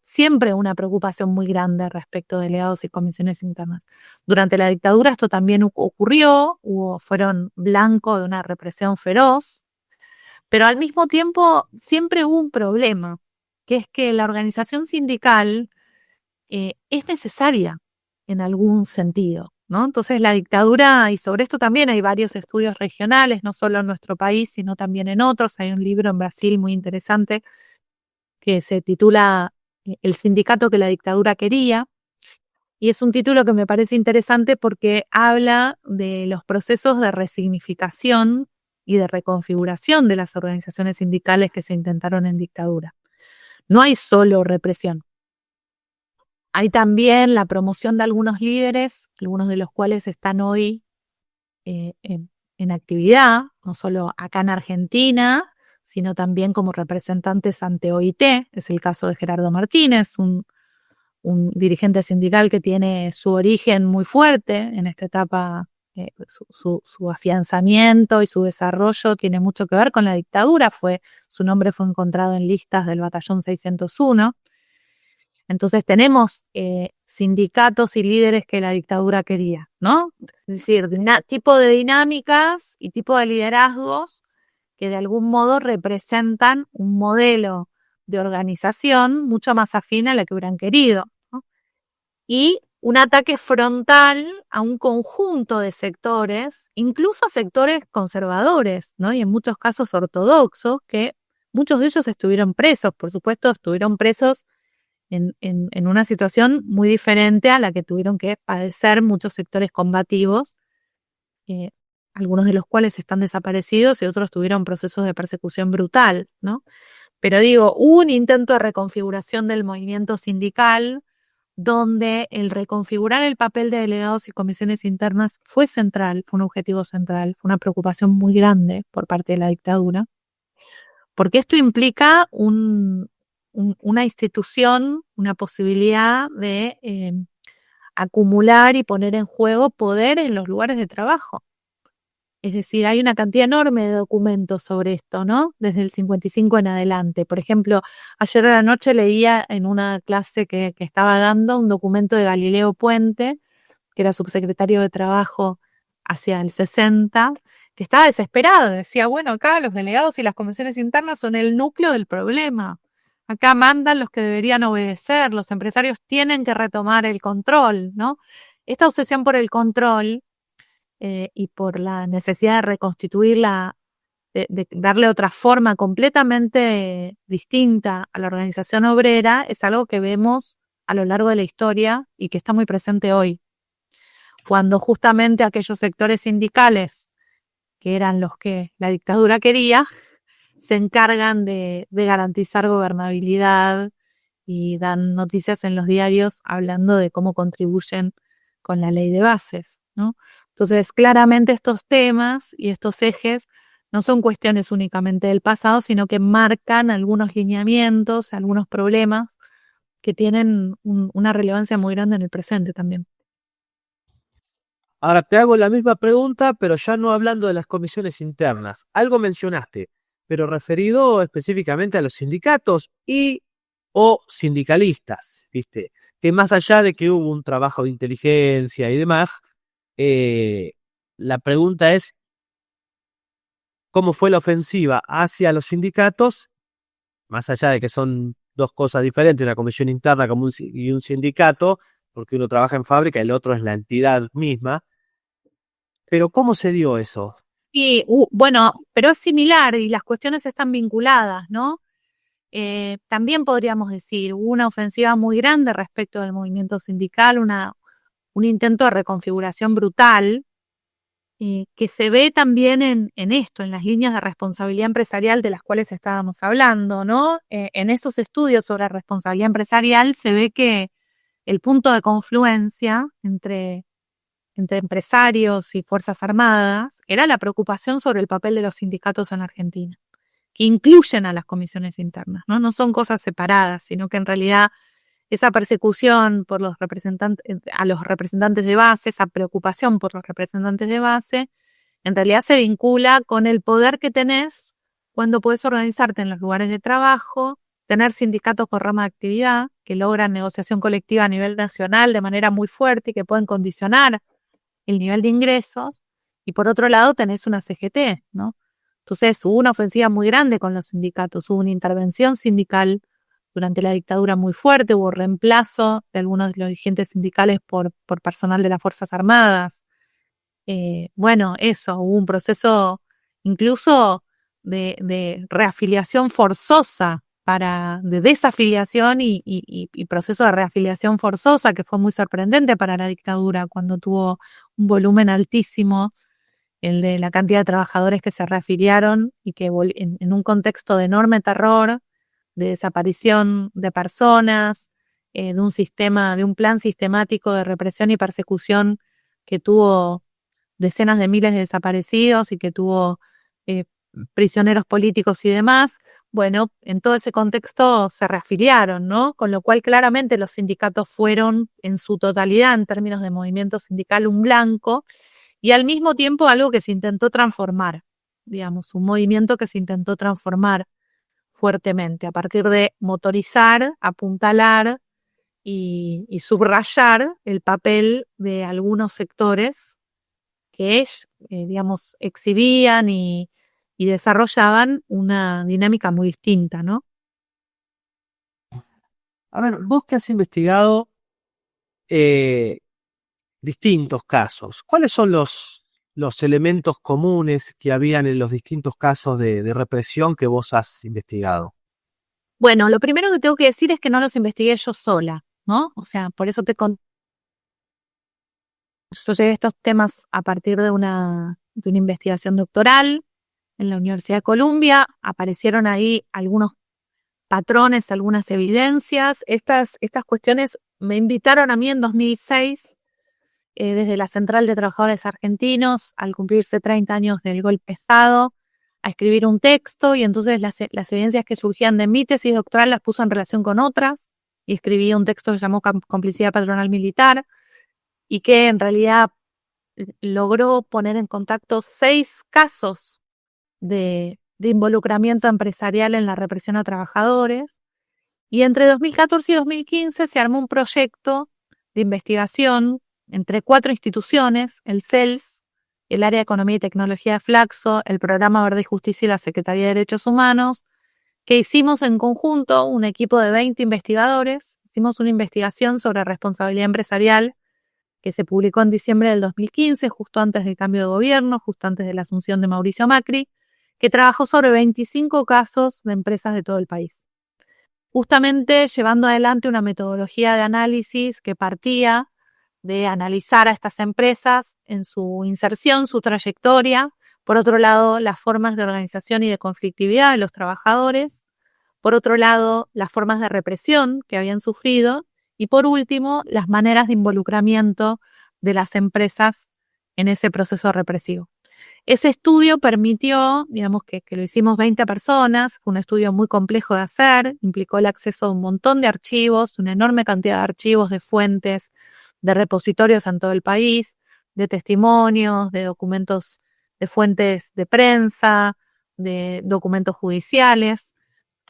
siempre una preocupación muy grande respecto de delegados y comisiones internas. Durante la dictadura esto también ocurrió, fueron blanco de una represión feroz, pero al mismo tiempo siempre hubo un problema, que es que la organización sindical es necesaria en algún sentido, ¿no? Entonces la dictadura, y sobre esto también hay varios estudios regionales, no solo en nuestro país, sino también en otros. Hay un libro en Brasil muy interesante que se titula El sindicato que la dictadura quería, y es un título que me parece interesante porque habla de los procesos de resignificación y de reconfiguración de las organizaciones sindicales que se intentaron en dictadura. No hay solo represión. Hay también la promoción de algunos líderes, algunos de los cuales están hoy en actividad, no solo acá en Argentina, sino también como representantes ante OIT. Es el caso de Gerardo Martínez, un dirigente sindical que tiene su origen muy fuerte en esta etapa. Su afianzamiento y su desarrollo tiene mucho que ver con la dictadura. Su nombre fue encontrado en listas del Batallón 601. Entonces tenemos sindicatos y líderes que la dictadura quería, ¿no? Es decir, tipo de dinámicas y tipo de liderazgos que de algún modo representan un modelo de organización mucho más afín a la que hubieran querido, ¿no? Y un ataque frontal a un conjunto de sectores, incluso a sectores conservadores, ¿no? Y en muchos casos ortodoxos, que muchos de ellos estuvieron presos, por supuesto, estuvieron presos en una situación muy diferente a la que tuvieron que padecer muchos sectores combativos, algunos de los cuales están desaparecidos y otros tuvieron procesos de persecución brutal, ¿no? Pero digo, hubo un intento de reconfiguración del movimiento sindical donde el reconfigurar el papel de delegados y comisiones internas fue central, fue un objetivo central, fue una preocupación muy grande por parte de la dictadura, porque esto implica una institución, una posibilidad de acumular y poner en juego poder en los lugares de trabajo. Es decir, hay una cantidad enorme de documentos sobre esto, ¿no? Desde el 55 en adelante. Por ejemplo, ayer a la noche leía en una clase que estaba dando un documento de Galileo Puente, que era subsecretario de Trabajo hacia el 60, que estaba desesperado. Decía, bueno, acá los delegados y las comisiones internas son el núcleo del problema. Acá mandan los que deberían obedecer, los empresarios tienen que retomar el control, ¿no? Esta obsesión por el control y por la necesidad de reconstituirla, de darle otra forma completamente distinta a la organización obrera, es algo que vemos a lo largo de la historia y que está muy presente hoy. Cuando justamente aquellos sectores sindicales, que eran los que la dictadura quería, se encargan de garantizar gobernabilidad y dan noticias en los diarios hablando de cómo contribuyen con la ley de bases, ¿no? Entonces, claramente estos temas y estos ejes no son cuestiones únicamente del pasado, sino que marcan algunos lineamientos, algunos problemas que tienen una relevancia muy grande en el presente también. Ahora te hago la misma pregunta, pero ya no hablando de las comisiones internas. Algo mencionaste, pero referido específicamente a los sindicatos o sindicalistas, ¿viste? Que más allá de que hubo un trabajo de inteligencia y demás, la pregunta es, ¿cómo fue la ofensiva hacia los sindicatos? Más allá de que son dos cosas diferentes, una comisión interna y un sindicato, porque uno trabaja en fábrica y el otro es la entidad misma. Pero ¿cómo se dio eso? Y bueno, pero es similar y las cuestiones están vinculadas, ¿no? También podríamos decir, hubo una ofensiva muy grande respecto del movimiento sindical, un intento de reconfiguración brutal, que se ve también en esto, en las líneas de responsabilidad empresarial de las cuales estábamos hablando, ¿no? En esos estudios sobre responsabilidad empresarial se ve que el punto de confluencia entre empresarios y Fuerzas Armadas era la preocupación sobre el papel de los sindicatos en Argentina, que incluyen a las comisiones internas, ¿no? No son cosas separadas, sino que en realidad esa persecución por los representantes, a los representantes de base, esa preocupación por los representantes de base, en realidad se vincula con el poder que tenés cuando podés organizarte en los lugares de trabajo, tener sindicatos por rama de actividad que logran negociación colectiva a nivel nacional de manera muy fuerte y que pueden condicionar el nivel de ingresos, y por otro lado tenés una CGT, ¿no? Entonces hubo una ofensiva muy grande con los sindicatos, hubo una intervención sindical durante la dictadura muy fuerte, hubo reemplazo de algunos de los dirigentes sindicales por personal de las Fuerzas Armadas. Eso, hubo un proceso incluso de reafiliación forzosa, de desafiliación y proceso de reafiliación forzosa que fue muy sorprendente para la dictadura cuando tuvo un volumen altísimo, el de la cantidad de trabajadores que se reafiliaron y que en un contexto de enorme terror, de desaparición de personas, de un plan sistemático de represión y persecución que tuvo decenas de miles de desaparecidos y que tuvo prisioneros políticos y demás. Bueno, en todo ese contexto se reafiliaron, ¿no? Con lo cual claramente los sindicatos fueron en su totalidad, en términos de movimiento sindical, un blanco, y al mismo tiempo algo que se intentó transformar, digamos, un movimiento que se intentó transformar fuertemente a partir de motorizar, apuntalar y subrayar el papel de algunos sectores que, digamos, exhibían y desarrollaban una dinámica muy distinta, ¿no? A ver, vos que has investigado distintos casos, ¿cuáles son los elementos comunes que habían en los distintos casos de represión que vos has investigado? Bueno, lo primero que tengo que decir es que no los investigué yo sola, ¿no? O sea, por eso yo llegué a estos temas a partir de una investigación doctoral en la Universidad de Columbia. Aparecieron ahí algunos patrones, algunas evidencias. Estas cuestiones me invitaron a mí en 2006, desde la Central de Trabajadores Argentinos, al cumplirse 30 años del golpe de Estado, a escribir un texto, y entonces las evidencias que surgían de mi tesis doctoral las puso en relación con otras, y escribí un texto que se llamó Complicidad Patronal Militar, y que en realidad logró poner en contacto 6 casos de involucramiento empresarial en la represión a trabajadores. Y entre 2014 y 2015 se armó un proyecto de investigación entre 4 instituciones, el CELS, el Área de Economía y Tecnología de Flaxo, el Programa Verde y Justicia y la Secretaría de Derechos Humanos, que hicimos en conjunto un equipo de 20 investigadores. Hicimos una investigación sobre responsabilidad empresarial que se publicó en diciembre del 2015, justo antes del cambio de gobierno, justo antes de la asunción de Mauricio Macri, que trabajó sobre 25 casos de empresas de todo el país, justamente llevando adelante una metodología de análisis que partía de analizar a estas empresas en su inserción, su trayectoria, por otro lado, las formas de organización y de conflictividad de los trabajadores, por otro lado, las formas de represión que habían sufrido, y por último, las maneras de involucramiento de las empresas en ese proceso represivo. Ese estudio permitió, digamos que lo hicimos 20 personas, fue un estudio muy complejo de hacer, implicó el acceso a un montón de archivos, una enorme cantidad de archivos, de fuentes, de repositorios en todo el país, de testimonios, de documentos, de fuentes de prensa, de documentos judiciales,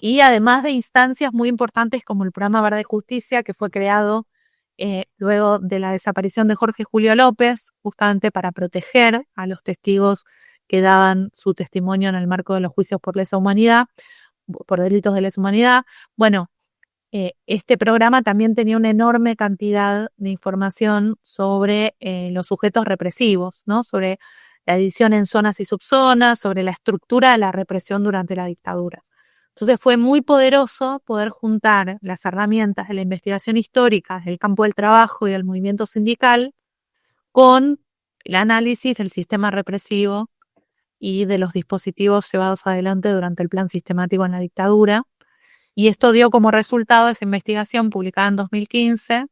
y además de instancias muy importantes como el Programa Verde de Justicia, que fue creado luego de la desaparición de Jorge Julio López, justamente para proteger a los testigos que daban su testimonio en el marco de los juicios por lesa humanidad, por delitos de lesa humanidad. Bueno, este programa también tenía una enorme cantidad de información sobre los sujetos represivos, ¿no? Sobre la división en zonas y subzonas, sobre la estructura de la represión durante la dictadura. Entonces fue muy poderoso poder juntar las herramientas de la investigación histórica del campo del trabajo y del movimiento sindical con el análisis del sistema represivo y de los dispositivos llevados adelante durante el plan sistemático en la dictadura. Y esto dio como resultado esa investigación publicada en 2015,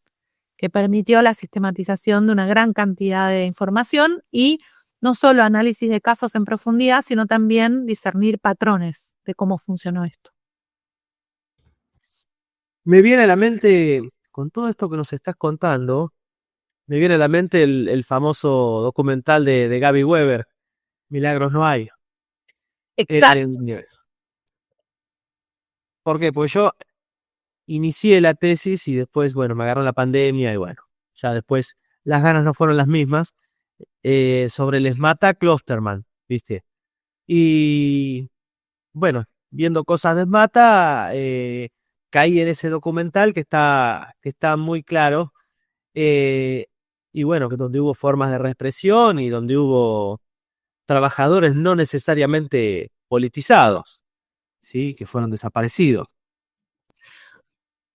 que permitió la sistematización de una gran cantidad de información y no solo análisis de casos en profundidad, sino también discernir patrones de cómo funcionó esto. Me viene a la mente, con todo esto que nos estás contando, me viene a la mente el famoso documental de Gaby Weber, Milagros no hay. Exacto. ¿Por qué? Pues yo inicié la tesis y después, bueno, me agarró la pandemia y bueno, ya después las ganas no fueron las mismas, sobre el Esmata Klosterman, ¿viste? Y bueno, viendo cosas de Esmata, caí en ese documental que está muy claro, eh, y bueno, que donde hubo formas de represión y donde hubo trabajadores no necesariamente politizados, ¿sí? Que fueron desaparecidos.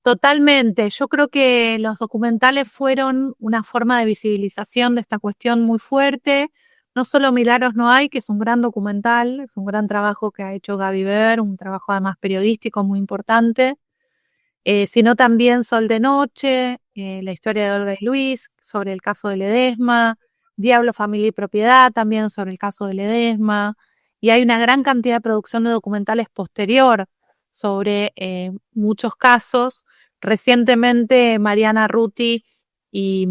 Totalmente. Yo creo que los documentales fueron una forma de visibilización de esta cuestión muy fuerte. No solo Milagros no hay, que es un gran documental, es un gran trabajo que ha hecho Gaby Ver, un trabajo además periodístico muy importante, sino también Sol de Noche, la historia de Olga y Luis, sobre el caso de Ledesma, Diablo, Familia y Propiedad, también sobre el caso de Ledesma, y hay una gran cantidad de producción de documentales posterior sobre muchos casos. Recientemente Mariana Ruti y,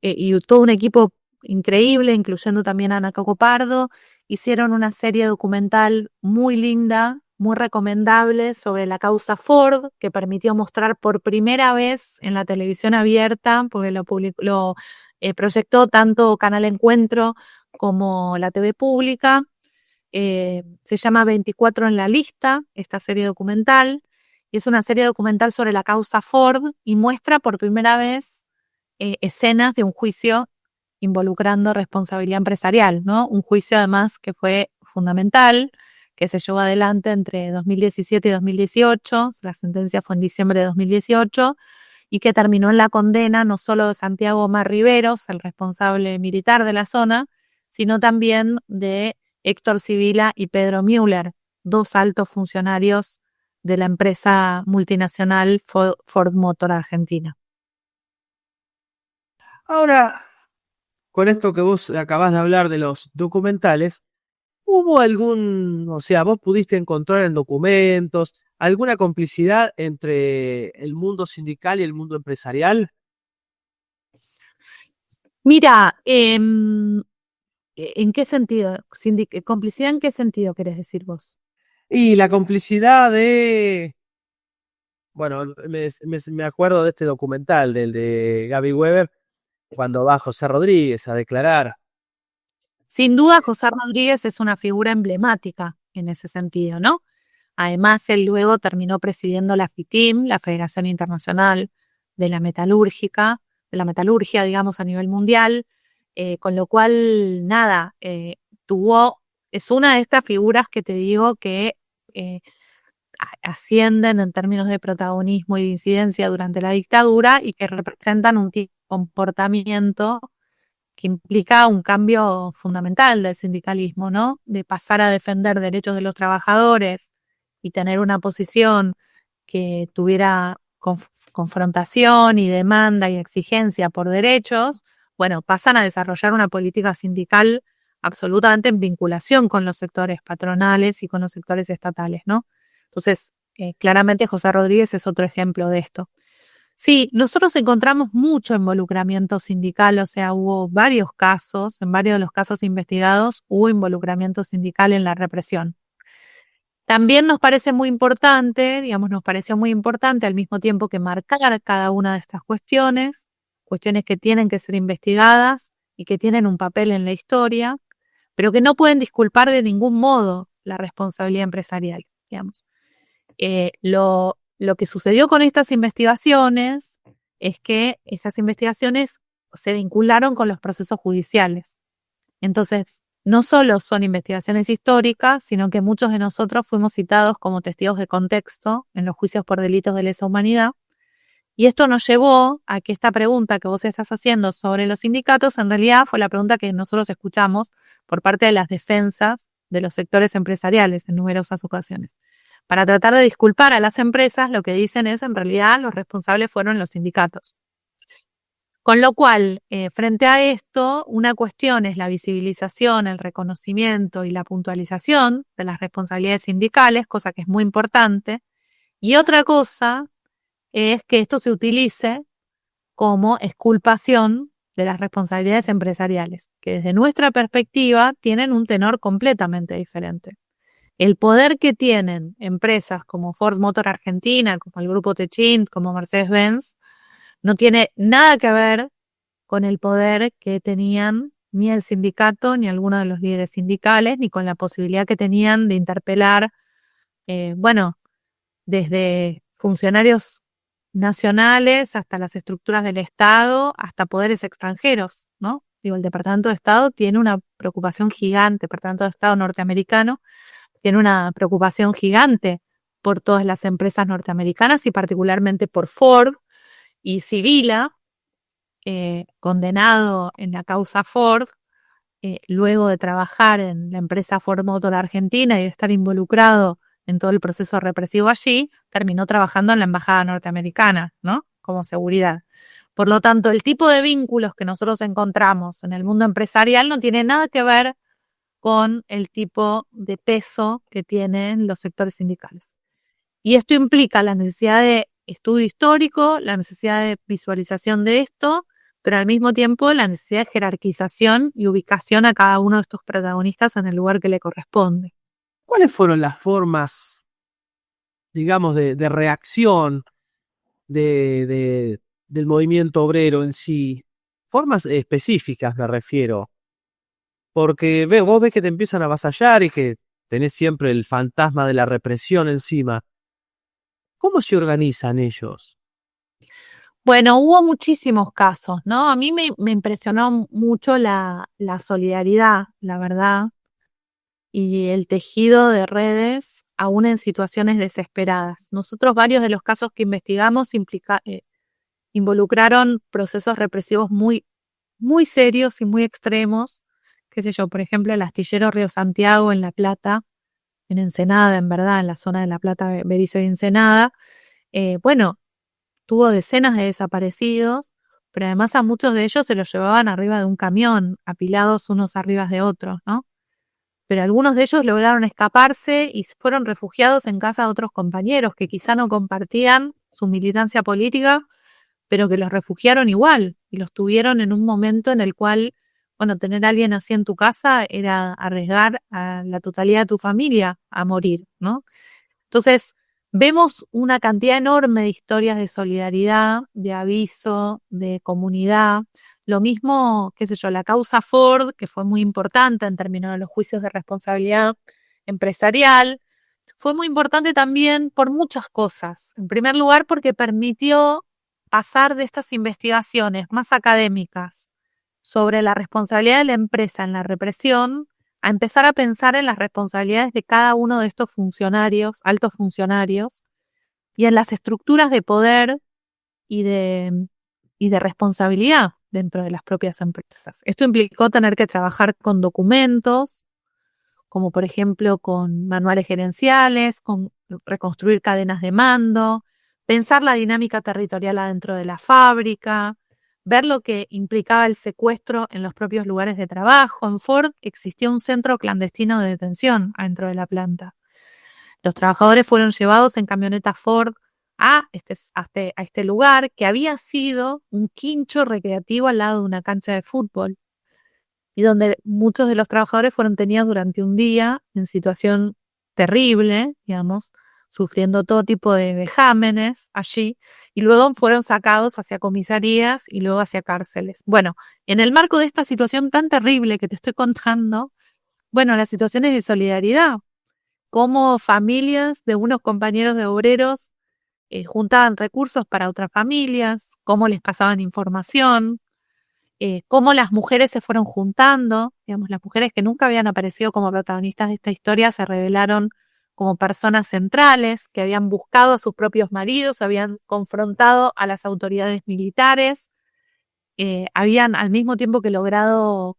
y todo un equipo increíble, incluyendo también a Ana Coco Pardo, hicieron una serie documental muy linda, muy recomendable sobre la causa Ford, que permitió mostrar por primera vez en la televisión abierta, porque lo proyectó tanto Canal Encuentro como la TV pública. Se llama 24 en la lista, esta serie documental, y es una serie documental sobre la causa Ford y muestra por primera vez escenas de un juicio involucrando responsabilidad empresarial, ¿no? Un juicio además que fue fundamental, que se llevó adelante entre 2017 y 2018, la sentencia fue en diciembre de 2018, y que terminó en la condena no solo de Santiago Omar Riveros, el responsable militar de la zona, sino también de Héctor Sibila y Pedro Müller, dos altos funcionarios de la empresa multinacional Ford Motor Argentina. Ahora, con esto que vos acabás de hablar de los documentales, ¿hubo o sea, vos pudiste encontrar en documentos alguna complicidad entre el mundo sindical y el mundo empresarial? Mira, ¿en qué sentido? ¿Complicidad en qué sentido querés decir vos? Y la complicidad bueno, me acuerdo de este documental, del de Gaby Weber, cuando va José Rodríguez a declarar. Sin duda, José Rodríguez es una figura emblemática en ese sentido, ¿no? Además, él luego terminó presidiendo la FITIM, la Federación Internacional de la Metalurgia, digamos, a nivel mundial, con lo cual, nada, es una de estas figuras que te digo que ascienden en términos de protagonismo y de incidencia durante la dictadura y que representan un tipo de comportamiento que implica un cambio fundamental del sindicalismo, ¿no? De pasar a defender derechos de los trabajadores y tener una posición que tuviera confrontación y demanda y exigencia por derechos, bueno, pasan a desarrollar una política sindical absolutamente en vinculación con los sectores patronales y con los sectores estatales, ¿no? Entonces, claramente José Rodríguez es otro ejemplo de esto. Sí, nosotros encontramos mucho involucramiento sindical, o sea, hubo varios casos, en varios de los casos investigados hubo involucramiento sindical en la represión. También nos parece muy importante, digamos, nos pareció muy importante al mismo tiempo que marcar cada una de estas cuestiones que tienen que ser investigadas y que tienen un papel en la historia, pero que no pueden disculpar de ningún modo la responsabilidad empresarial, digamos. Lo que sucedió con estas investigaciones es que esas investigaciones se vincularon con los procesos judiciales. Entonces, no solo son investigaciones históricas, sino que muchos de nosotros fuimos citados como testigos de contexto en los juicios por delitos de lesa humanidad Y esto nos llevó a que esta pregunta que vos estás haciendo sobre los sindicatos en realidad fue la pregunta que nosotros escuchamos por parte de las defensas de los sectores empresariales en numerosas ocasiones. Para tratar de disculpar a las empresas, lo que dicen es en realidad los responsables fueron los sindicatos. Con lo cual, frente a esto, una cuestión es la visibilización, el reconocimiento y la puntualización de las responsabilidades sindicales, cosa que es muy importante. Y otra cosa es que esto se utilice como exculpación de las responsabilidades empresariales, que desde nuestra perspectiva tienen un tenor completamente diferente. El poder que tienen empresas como Ford Motor Argentina, como el Grupo Techint, como Mercedes-Benz, no tiene nada que ver con el poder que tenían ni el sindicato, ni alguno de los líderes sindicales, ni con la posibilidad que tenían de interpelar, desde funcionarios nacionales hasta las estructuras del Estado, hasta poderes extranjeros, ¿no? Digo, el Departamento de Estado tiene una preocupación gigante, el Departamento de Estado norteamericano tiene una preocupación gigante por todas las empresas norteamericanas y particularmente por Ford y Civila, condenado en la causa Ford, luego de trabajar en la empresa Ford Motor Argentina y de estar involucrado en todo el proceso represivo allí, terminó trabajando en la embajada norteamericana, ¿no? Como seguridad. Por lo tanto, el tipo de vínculos que nosotros encontramos en el mundo empresarial no tiene nada que ver con el tipo de peso que tienen los sectores sindicales. Y esto implica la necesidad de estudio histórico, la necesidad de visualización de esto, pero al mismo tiempo la necesidad de jerarquización y ubicación a cada uno de estos protagonistas en el lugar que le corresponde. ¿Cuáles fueron las formas, digamos, de reacción del movimiento obrero en sí? Formas específicas me refiero. Porque vos ves que te empiezan a avasallar y que tenés siempre el fantasma de la represión encima. ¿Cómo se organizan ellos? Bueno, hubo muchísimos casos, ¿no? A mí me impresionó mucho la solidaridad, la verdad, y el tejido de redes, aún en situaciones desesperadas. Nosotros varios de los casos que investigamos involucraron procesos represivos muy, muy serios y muy extremos. Qué sé yo, por ejemplo, el astillero Río Santiago en La Plata, en Ensenada, en verdad, en la zona de La Plata, Berisso y Ensenada. Tuvo decenas de desaparecidos, pero además a muchos de ellos se los llevaban arriba de un camión, apilados unos arriba de otros, ¿no? Pero algunos de ellos lograron escaparse y fueron refugiados en casa de otros compañeros que quizá no compartían su militancia política, pero que los refugiaron igual y los tuvieron en un momento en el cual, tener a alguien así en tu casa era arriesgar a la totalidad de tu familia a morir, ¿no? Entonces, vemos una cantidad enorme de historias de solidaridad, de aviso, de comunidad. Lo mismo, qué sé yo, la causa Ford, que fue muy importante en términos de los juicios de responsabilidad empresarial, fue muy importante también por muchas cosas. En primer lugar, porque permitió pasar de estas investigaciones más académicas sobre la responsabilidad de la empresa en la represión a empezar a pensar en las responsabilidades de cada uno de estos funcionarios, altos funcionarios, y en las estructuras de poder y de responsabilidad dentro de las propias empresas. Esto implicó tener que trabajar con documentos, como por ejemplo con manuales gerenciales, con reconstruir cadenas de mando, pensar la dinámica territorial adentro de la fábrica, ver lo que implicaba el secuestro en los propios lugares de trabajo. En Ford existía un centro clandestino de detención adentro de la planta. Los trabajadores fueron llevados en camionetas Ford a este lugar que había sido un quincho recreativo al lado de una cancha de fútbol y donde muchos de los trabajadores fueron tenidos durante un día en situación terrible, digamos, sufriendo todo tipo de vejámenes allí, y luego fueron sacados hacia comisarías y luego hacia cárceles. Bueno, en el marco de esta situación tan terrible que te estoy contando, las situaciones de solidaridad, cómo familias de unos compañeros de obreros juntaban recursos para otras familias, cómo les pasaban información, cómo las mujeres se fueron juntando, digamos, las mujeres que nunca habían aparecido como protagonistas de esta historia se revelaron como personas centrales que habían buscado a sus propios maridos, habían confrontado a las autoridades militares, habían al mismo tiempo que logrado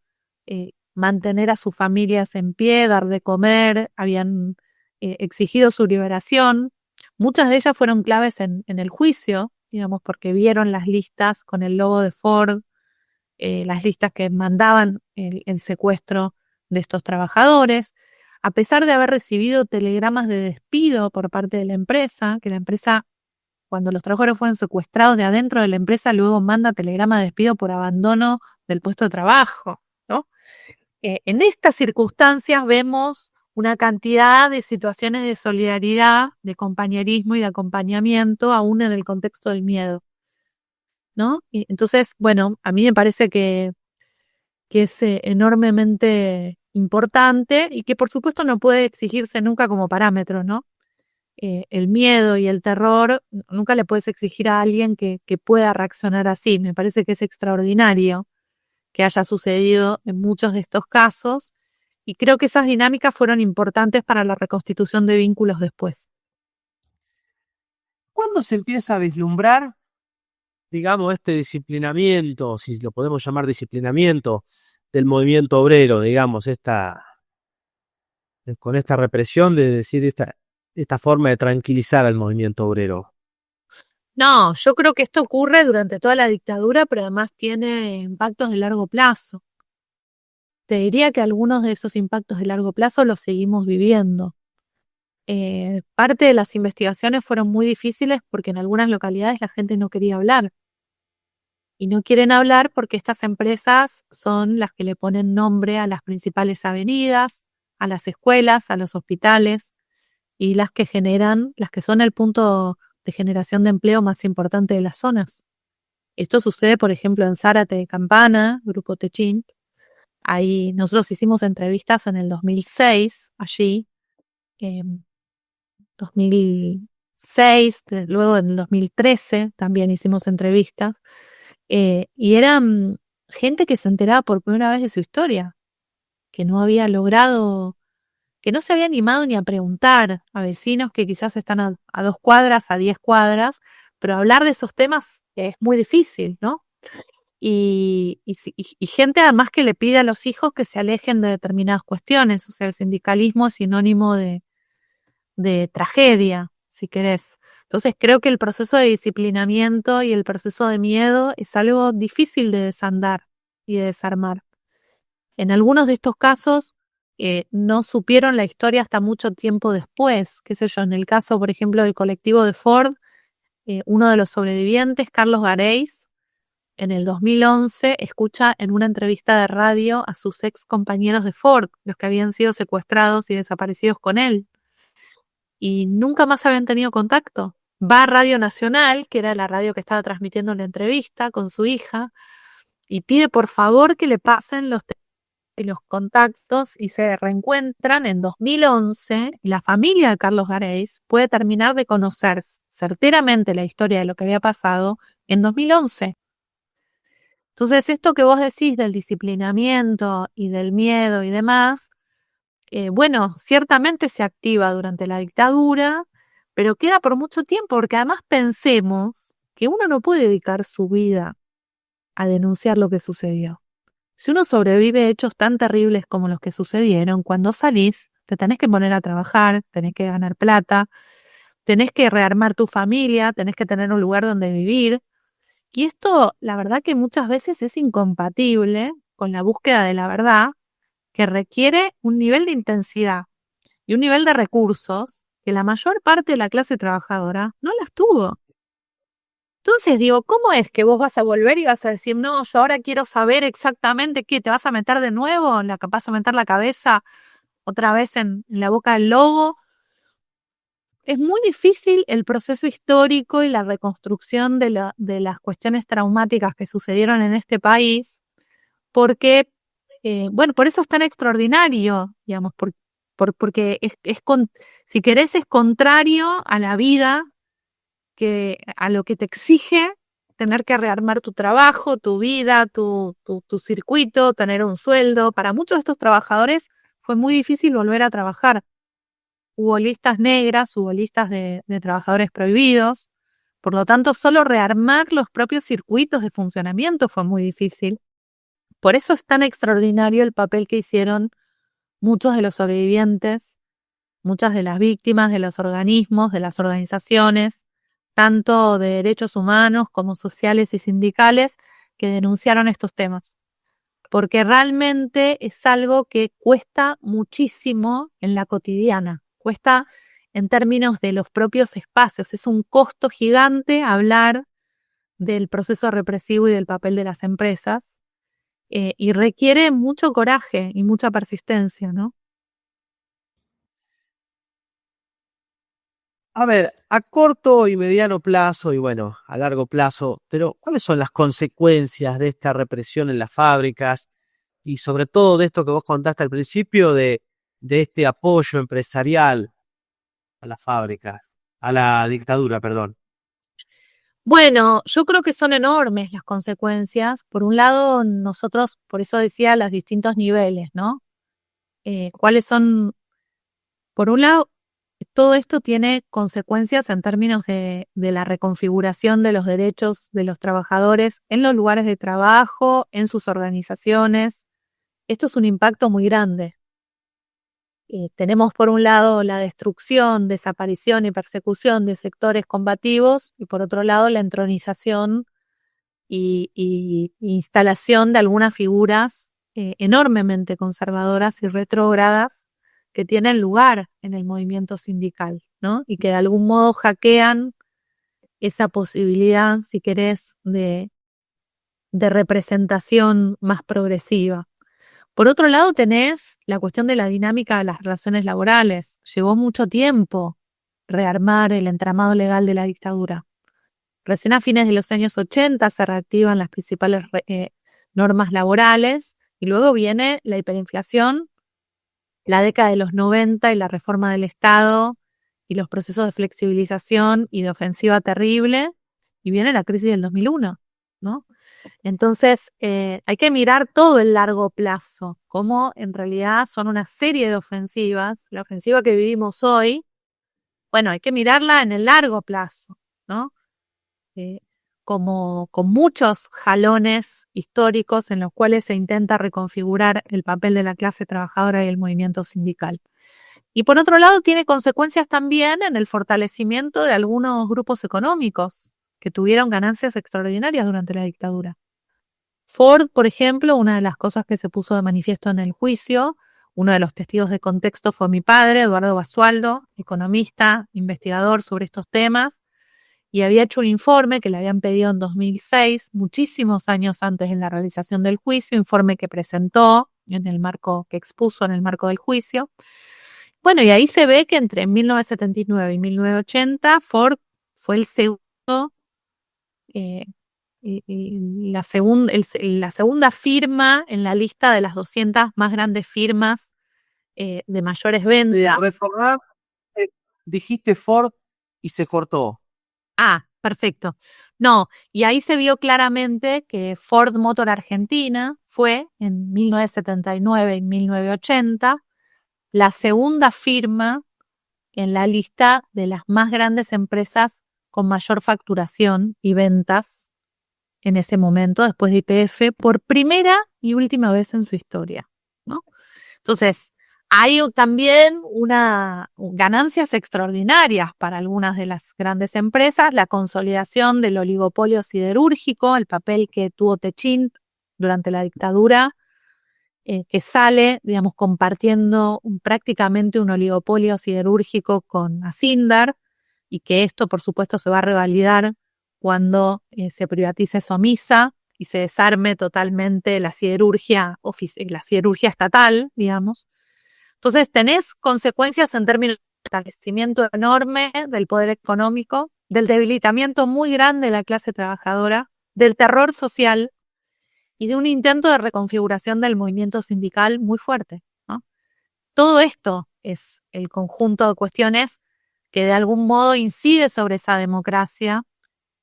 mantener a sus familias en pie, dar de comer, habían exigido su liberación. Muchas de ellas fueron claves en el juicio, digamos, porque vieron las listas con el logo de Ford, las listas que mandaban el secuestro de estos trabajadores. A pesar de haber recibido telegramas de despido por parte de la empresa, que la empresa, cuando los trabajadores fueron secuestrados de adentro de la empresa, luego manda telegrama de despido por abandono del puesto de trabajo, ¿no? En estas circunstancias vemos una cantidad de situaciones de solidaridad, de compañerismo y de acompañamiento, aún en el contexto del miedo, ¿no? Y entonces, bueno, a mí me parece que es enormemente importante y que por supuesto no puede exigirse nunca como parámetro, ¿no? El miedo y el terror nunca le puedes exigir a alguien que pueda reaccionar así. Me parece que es extraordinario que haya sucedido en muchos de estos casos y creo que esas dinámicas fueron importantes para la reconstitución de vínculos después. ¿Cuándo se empieza a vislumbrar, digamos, este disciplinamiento, si lo podemos llamar disciplinamiento, del movimiento obrero, digamos, con esta represión, de decir esta forma de tranquilizar al movimiento obrero? No, yo creo que esto ocurre durante toda la dictadura, pero además tiene impactos de largo plazo. Te diría que algunos de esos impactos de largo plazo los seguimos viviendo. Parte de las investigaciones fueron muy difíciles porque en algunas localidades la gente no quería hablar. Y no quieren hablar porque estas empresas son las que le ponen nombre a las principales avenidas, a las escuelas, a los hospitales y las que son el punto de generación de empleo más importante de las zonas. Esto sucede, por ejemplo, en Zárate de Campana, Grupo Techint. Ahí nosotros hicimos entrevistas en el 2006, allí, 2006, luego en el 2013 también hicimos entrevistas, y eran gente que se enteraba por primera vez de su historia, que no había logrado, que no se había animado ni a preguntar a vecinos que quizás están a 2 cuadras, a 10 cuadras, pero hablar de esos temas es muy difícil, ¿no? Y gente además que le pide a los hijos que se alejen de determinadas cuestiones, o sea, el sindicalismo es sinónimo de tragedia, si querés. Entonces creo que el proceso de disciplinamiento y el proceso de miedo es algo difícil de desandar y de desarmar. En algunos de estos casos no supieron la historia hasta mucho tiempo después, qué sé yo, en el caso, por ejemplo, del colectivo de Ford, uno de los sobrevivientes, Carlos Gareis, en el 2011 escucha en una entrevista de radio a sus ex compañeros de Ford, los que habían sido secuestrados y desaparecidos con él, y nunca más habían tenido contacto. Va a Radio Nacional, que era la radio que estaba transmitiendo la entrevista con su hija, y pide por favor que le pasen los contactos y se reencuentran en 2011 y la familia de Carlos Gareis puede terminar de conocer certeramente la historia de lo que había pasado en 2011. Entonces, esto que vos decís del disciplinamiento y del miedo y demás, bueno, ciertamente se activa durante la dictadura, pero queda por mucho tiempo, porque además pensemos que uno no puede dedicar su vida a denunciar lo que sucedió. Si uno sobrevive a hechos tan terribles como los que sucedieron, cuando salís, te tenés que poner a trabajar, tenés que ganar plata, tenés que rearmar tu familia, tenés que tener un lugar donde vivir. Y esto, la verdad que muchas veces es incompatible con la búsqueda de la verdad, que requiere un nivel de intensidad y un nivel de recursos que la mayor parte de la clase trabajadora no las tuvo. Entonces digo, ¿cómo es que vos vas a volver y vas a decir, no, yo ahora quiero saber exactamente qué, te vas a meter de nuevo, vas a meter la cabeza otra vez en la boca del lobo? Es muy difícil el proceso histórico y la reconstrucción de las cuestiones traumáticas que sucedieron en este país, porque, bueno, por eso es tan extraordinario, digamos, porque si querés es contrario a la vida, a lo que te exige tener que rearmar tu trabajo, tu vida, tu circuito, tener un sueldo. Para muchos de estos trabajadores fue muy difícil volver a trabajar. hubo listas negras, hubo listas de trabajadores prohibidos. Por lo tanto, solo rearmar los propios circuitos de funcionamiento fue muy difícil. Por eso es tan extraordinario el papel que hicieron muchos de los sobrevivientes, muchas de las víctimas, de los organismos, de las organizaciones, tanto de derechos humanos como sociales y sindicales, que denunciaron estos temas. Porque realmente es algo que cuesta muchísimo en la cotidiana, cuesta en términos de los propios espacios. Es un costo gigante hablar del proceso represivo y del papel de las empresas, y requiere mucho coraje y mucha persistencia, ¿no? A ver, a corto y mediano plazo y bueno, a largo plazo, pero ¿cuáles son las consecuencias de esta represión en las fábricas y sobre todo de esto que vos contaste al principio de este apoyo empresarial a las fábricas, a la dictadura, perdón? Bueno, yo creo que son enormes las consecuencias. Por un lado, nosotros, por eso decía, los distintos niveles, ¿no? ¿Cuáles son? Por un lado, todo esto tiene consecuencias en términos de la reconfiguración de los derechos de los trabajadores en los lugares de trabajo, en sus organizaciones. Esto es un impacto muy grande. Tenemos por un lado la destrucción, desaparición y persecución de sectores combativos y por otro lado la entronización y instalación de algunas figuras enormemente conservadoras y retrógradas que tienen lugar en el movimiento sindical, ¿no? Y que de algún modo hackean esa posibilidad, si querés, de representación más progresiva. Por otro lado, tenés la cuestión de la dinámica de las relaciones laborales. Llevó mucho tiempo rearmar el entramado legal de la dictadura. Recién a fines de los años 80 se reactivan las principales normas laborales y luego viene la hiperinflación, la década de los 90 y la reforma del Estado y los procesos de flexibilización y de ofensiva terrible, y viene la crisis del 2001, ¿no? Entonces, hay que mirar todo el largo plazo, como en realidad son una serie de ofensivas. La ofensiva que vivimos hoy, bueno, hay que mirarla en el largo plazo, ¿no? Como con muchos jalones históricos en los cuales se intenta reconfigurar el papel de la clase trabajadora y el movimiento sindical. Y por otro lado, tiene consecuencias también en el fortalecimiento de algunos grupos económicos que tuvieron ganancias extraordinarias durante la dictadura. Ford, por ejemplo, una de las cosas que se puso de manifiesto en el juicio, uno de los testigos de contexto fue mi padre, Eduardo Basualdo, economista, investigador sobre estos temas, y había hecho un informe que le habían pedido en 2006, muchísimos años antes de la realización del juicio, informe que presentó en el marco, que expuso en el marco del juicio. Bueno, y ahí se ve que entre 1979 y 1980 Ford fue el segundo, la segunda firma en la lista de las 200 más grandes firmas de mayores ventas. Recordar, dijiste Ford y se cortó. Ah, perfecto. No, y ahí se vio claramente que Ford Motor Argentina fue en 1979 y 1980 la segunda firma en la lista de las más grandes empresas con mayor facturación y ventas en ese momento, después de YPF, por primera y última vez en su historia, ¿no? Entonces, hay también ganancias extraordinarias para algunas de las grandes empresas, la consolidación del oligopolio siderúrgico, el papel que tuvo Techint durante la dictadura, que sale, digamos, compartiendo prácticamente un oligopolio siderúrgico con Asindar, y que esto, por supuesto, se va a revalidar cuando se privatice Somisa y se desarme totalmente la siderurgia estatal, digamos. Entonces, tenés consecuencias en términos de fortalecimiento enorme del poder económico, del debilitamiento muy grande de la clase trabajadora, del terror social y de un intento de reconfiguración del movimiento sindical muy fuerte, ¿no? Todo esto es el conjunto de cuestiones que de algún modo incide sobre esa democracia,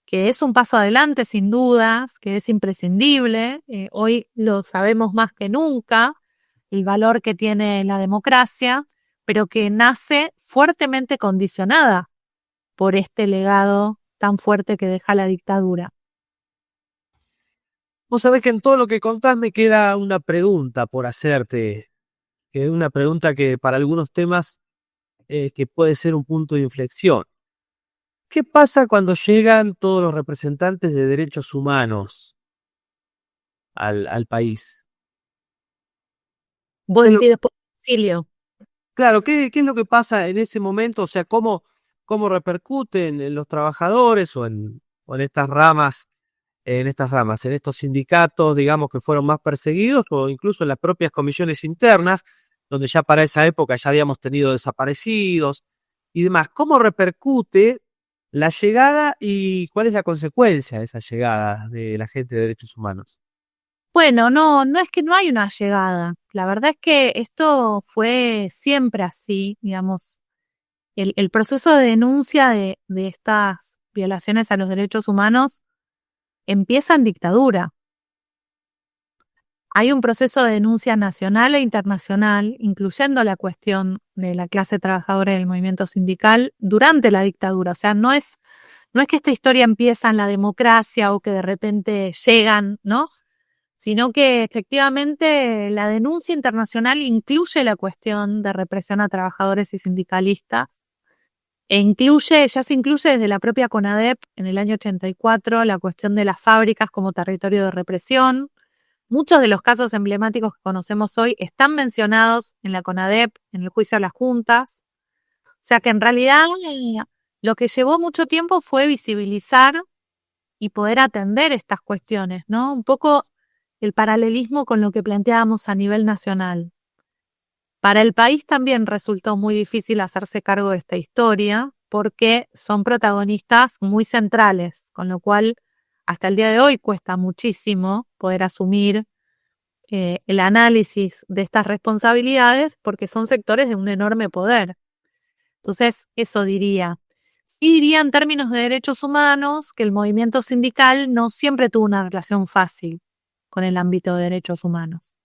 que es un paso adelante sin dudas, que es imprescindible. Hoy lo sabemos más que nunca, el valor que tiene la democracia, pero que nace fuertemente condicionada por este legado tan fuerte que deja la dictadura. Vos sabés que en todo lo que contás me queda una pregunta por hacerte, que es una pregunta que para algunos temas que puede ser un punto de inflexión. ¿Qué pasa cuando llegan todos los representantes de derechos humanos al país? Vos ¿Qué es lo- decís después del exilio. Claro, ¿qué es lo que pasa en ese momento? O sea, ¿cómo repercuten en los trabajadores o en estas ramas, en estos sindicatos, digamos, que fueron más perseguidos, o incluso en las propias comisiones internas, donde ya para esa época ya habíamos tenido desaparecidos y demás? ¿Cómo repercute la llegada y cuál es la consecuencia de esa llegada de la gente de derechos humanos? Bueno, no es que no hay una llegada. La verdad es que esto fue siempre así, digamos. El proceso de denuncia de estas violaciones a los derechos humanos empieza en dictadura. Hay un proceso de denuncia nacional e internacional, incluyendo la cuestión de la clase trabajadora y del movimiento sindical durante la dictadura. O sea, no es que esta historia empieza en la democracia o que de repente llegan, ¿no? Sino que efectivamente la denuncia internacional incluye la cuestión de represión a trabajadores y sindicalistas ya se incluye desde la propia CONADEP en el año 84 la cuestión de las fábricas como territorio de represión. Muchos de los casos emblemáticos que conocemos hoy están mencionados en la CONADEP, en el juicio a las juntas. O sea que en realidad lo que llevó mucho tiempo fue visibilizar y poder atender estas cuestiones, ¿no? Un poco el paralelismo con lo que planteábamos a nivel nacional. Para el país también resultó muy difícil hacerse cargo de esta historia porque son protagonistas muy centrales, con lo cual hasta el día de hoy cuesta muchísimo poder asumir el análisis de estas responsabilidades porque son sectores de un enorme poder. Entonces, eso diría. Sí diría en términos de derechos humanos que el movimiento sindical no siempre tuvo una relación fácil con el ámbito de derechos humanos.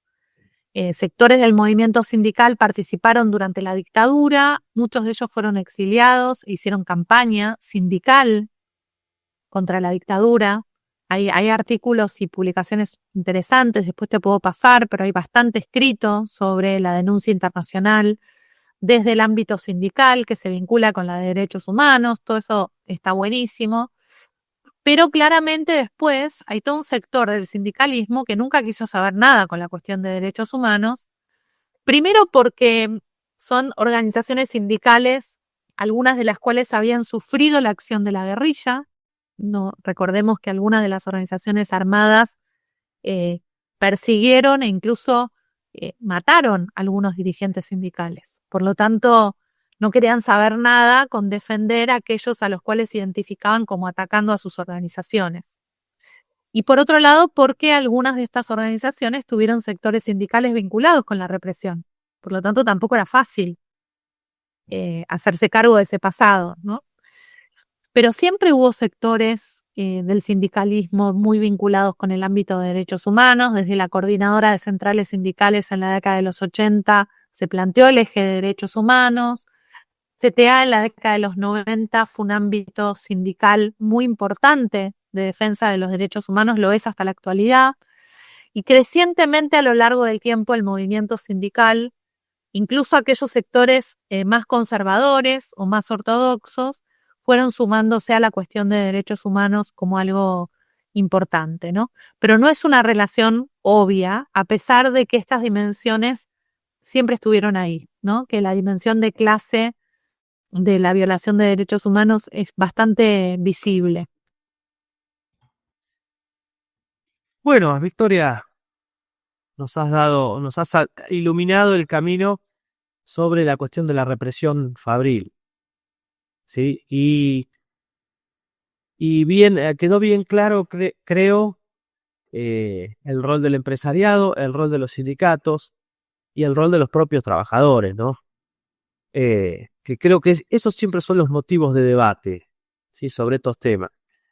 Sectores del movimiento sindical participaron durante la dictadura, muchos de ellos fueron exiliados, hicieron campaña sindical contra la dictadura. Hay artículos y publicaciones interesantes, después te puedo pasar, pero hay bastante escrito sobre la denuncia internacional desde el ámbito sindical que se vincula con la de derechos humanos, todo eso está buenísimo. Pero claramente después hay todo un sector del sindicalismo que nunca quiso saber nada con la cuestión de derechos humanos. Primero porque son organizaciones sindicales, algunas de las cuales habían sufrido la acción de la guerrilla. No, recordemos que algunas de las organizaciones armadas persiguieron e incluso mataron a algunos dirigentes sindicales. Por lo tanto, no querían saber nada con defender a aquellos a los cuales se identificaban como atacando a sus organizaciones. Y por otro lado, porque algunas de estas organizaciones tuvieron sectores sindicales vinculados con la represión. Por lo tanto, tampoco era fácil hacerse cargo de ese pasado, ¿no? Pero siempre hubo sectores del sindicalismo muy vinculados con el ámbito de derechos humanos. Desde la coordinadora de centrales sindicales en la década de los 80 se planteó el eje de derechos humanos. CTA en la década de los 90 fue un ámbito sindical muy importante de defensa de los derechos humanos, lo es hasta la actualidad. Y crecientemente a lo largo del tiempo el movimiento sindical, incluso aquellos sectores más conservadores o más ortodoxos, fueron sumándose a la cuestión de derechos humanos como algo importante, ¿no? Pero no es una relación obvia, a pesar de que estas dimensiones siempre estuvieron ahí, ¿no? Que la dimensión de clase de la violación de derechos humanos es bastante visible. Bueno, Victoria, nos has iluminado el camino sobre la cuestión de la represión fabril, ¿sí? Y bien, quedó bien claro, creo, el rol del empresariado, el rol de los sindicatos y el rol de los propios trabajadores, ¿no? Que creo que esos siempre son los motivos de debate, ¿sí? Sobre estos temas.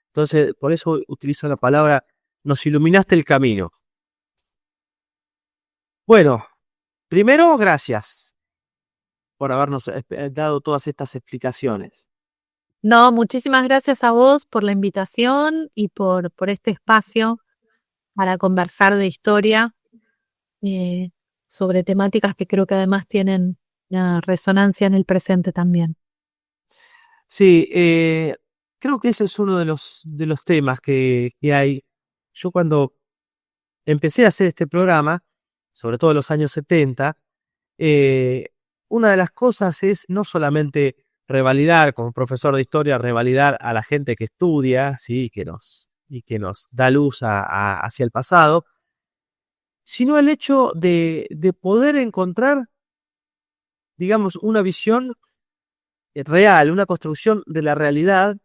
Entonces, por eso utilizo la palabra, nos iluminaste el camino. Bueno, primero, gracias. por habernos dado todas estas explicaciones. No, muchísimas gracias a vos por la invitación y por este espacio para conversar de historia sobre temáticas que creo que además tienen una resonancia en el presente también. Sí, creo que ese es uno de los temas que hay. Yo cuando empecé a hacer este programa, sobre todo en los años 70, una de las cosas es no solamente revalidar, como profesor de historia, revalidar a la gente que estudia, ¿sí? que nos da luz hacia el pasado, sino el hecho de poder encontrar, digamos, una visión real, una construcción de la realidad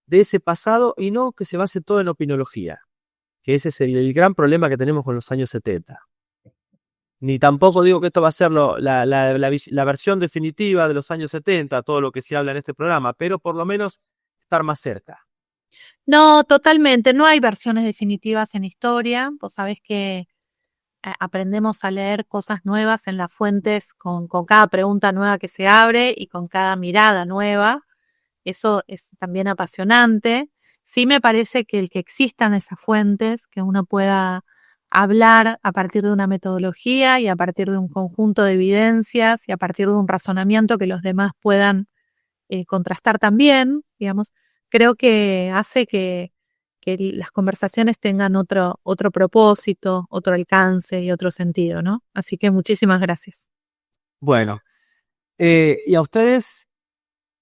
de ese pasado y no que se base todo en opinología, que ese es el gran problema que tenemos con los años 70. Ni tampoco digo que esto va a ser la versión definitiva de los años 70, todo lo que se habla en este programa, pero por lo menos estar más cerca. No, totalmente, no hay versiones definitivas en historia. Vos sabés que aprendemos a leer cosas nuevas en las fuentes con cada pregunta nueva que se abre y con cada mirada nueva. Eso es también apasionante. Sí me parece que el que existan esas fuentes, que uno pueda hablar a partir de una metodología y a partir de un conjunto de evidencias y a partir de un razonamiento que los demás puedan contrastar también, digamos, creo que hace que las conversaciones tengan otro propósito, otro alcance y otro sentido, ¿no? Así que muchísimas gracias. Bueno, y a ustedes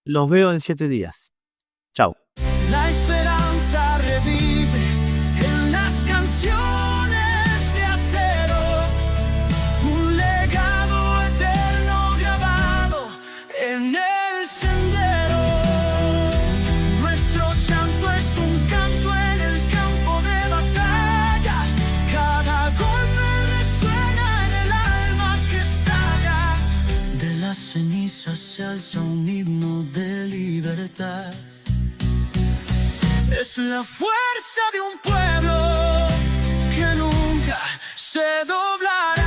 los veo en 7 días. Chao. La esperanza revive en las canciones de acero, un legado eterno grabado en el sendero. Nuestro llanto es un canto en el campo de batalla, cada golpe resuena en el alma que estalla. De las cenizas se alza un himno de libertad. Es la fuerza de un pueblo que nunca se doblará.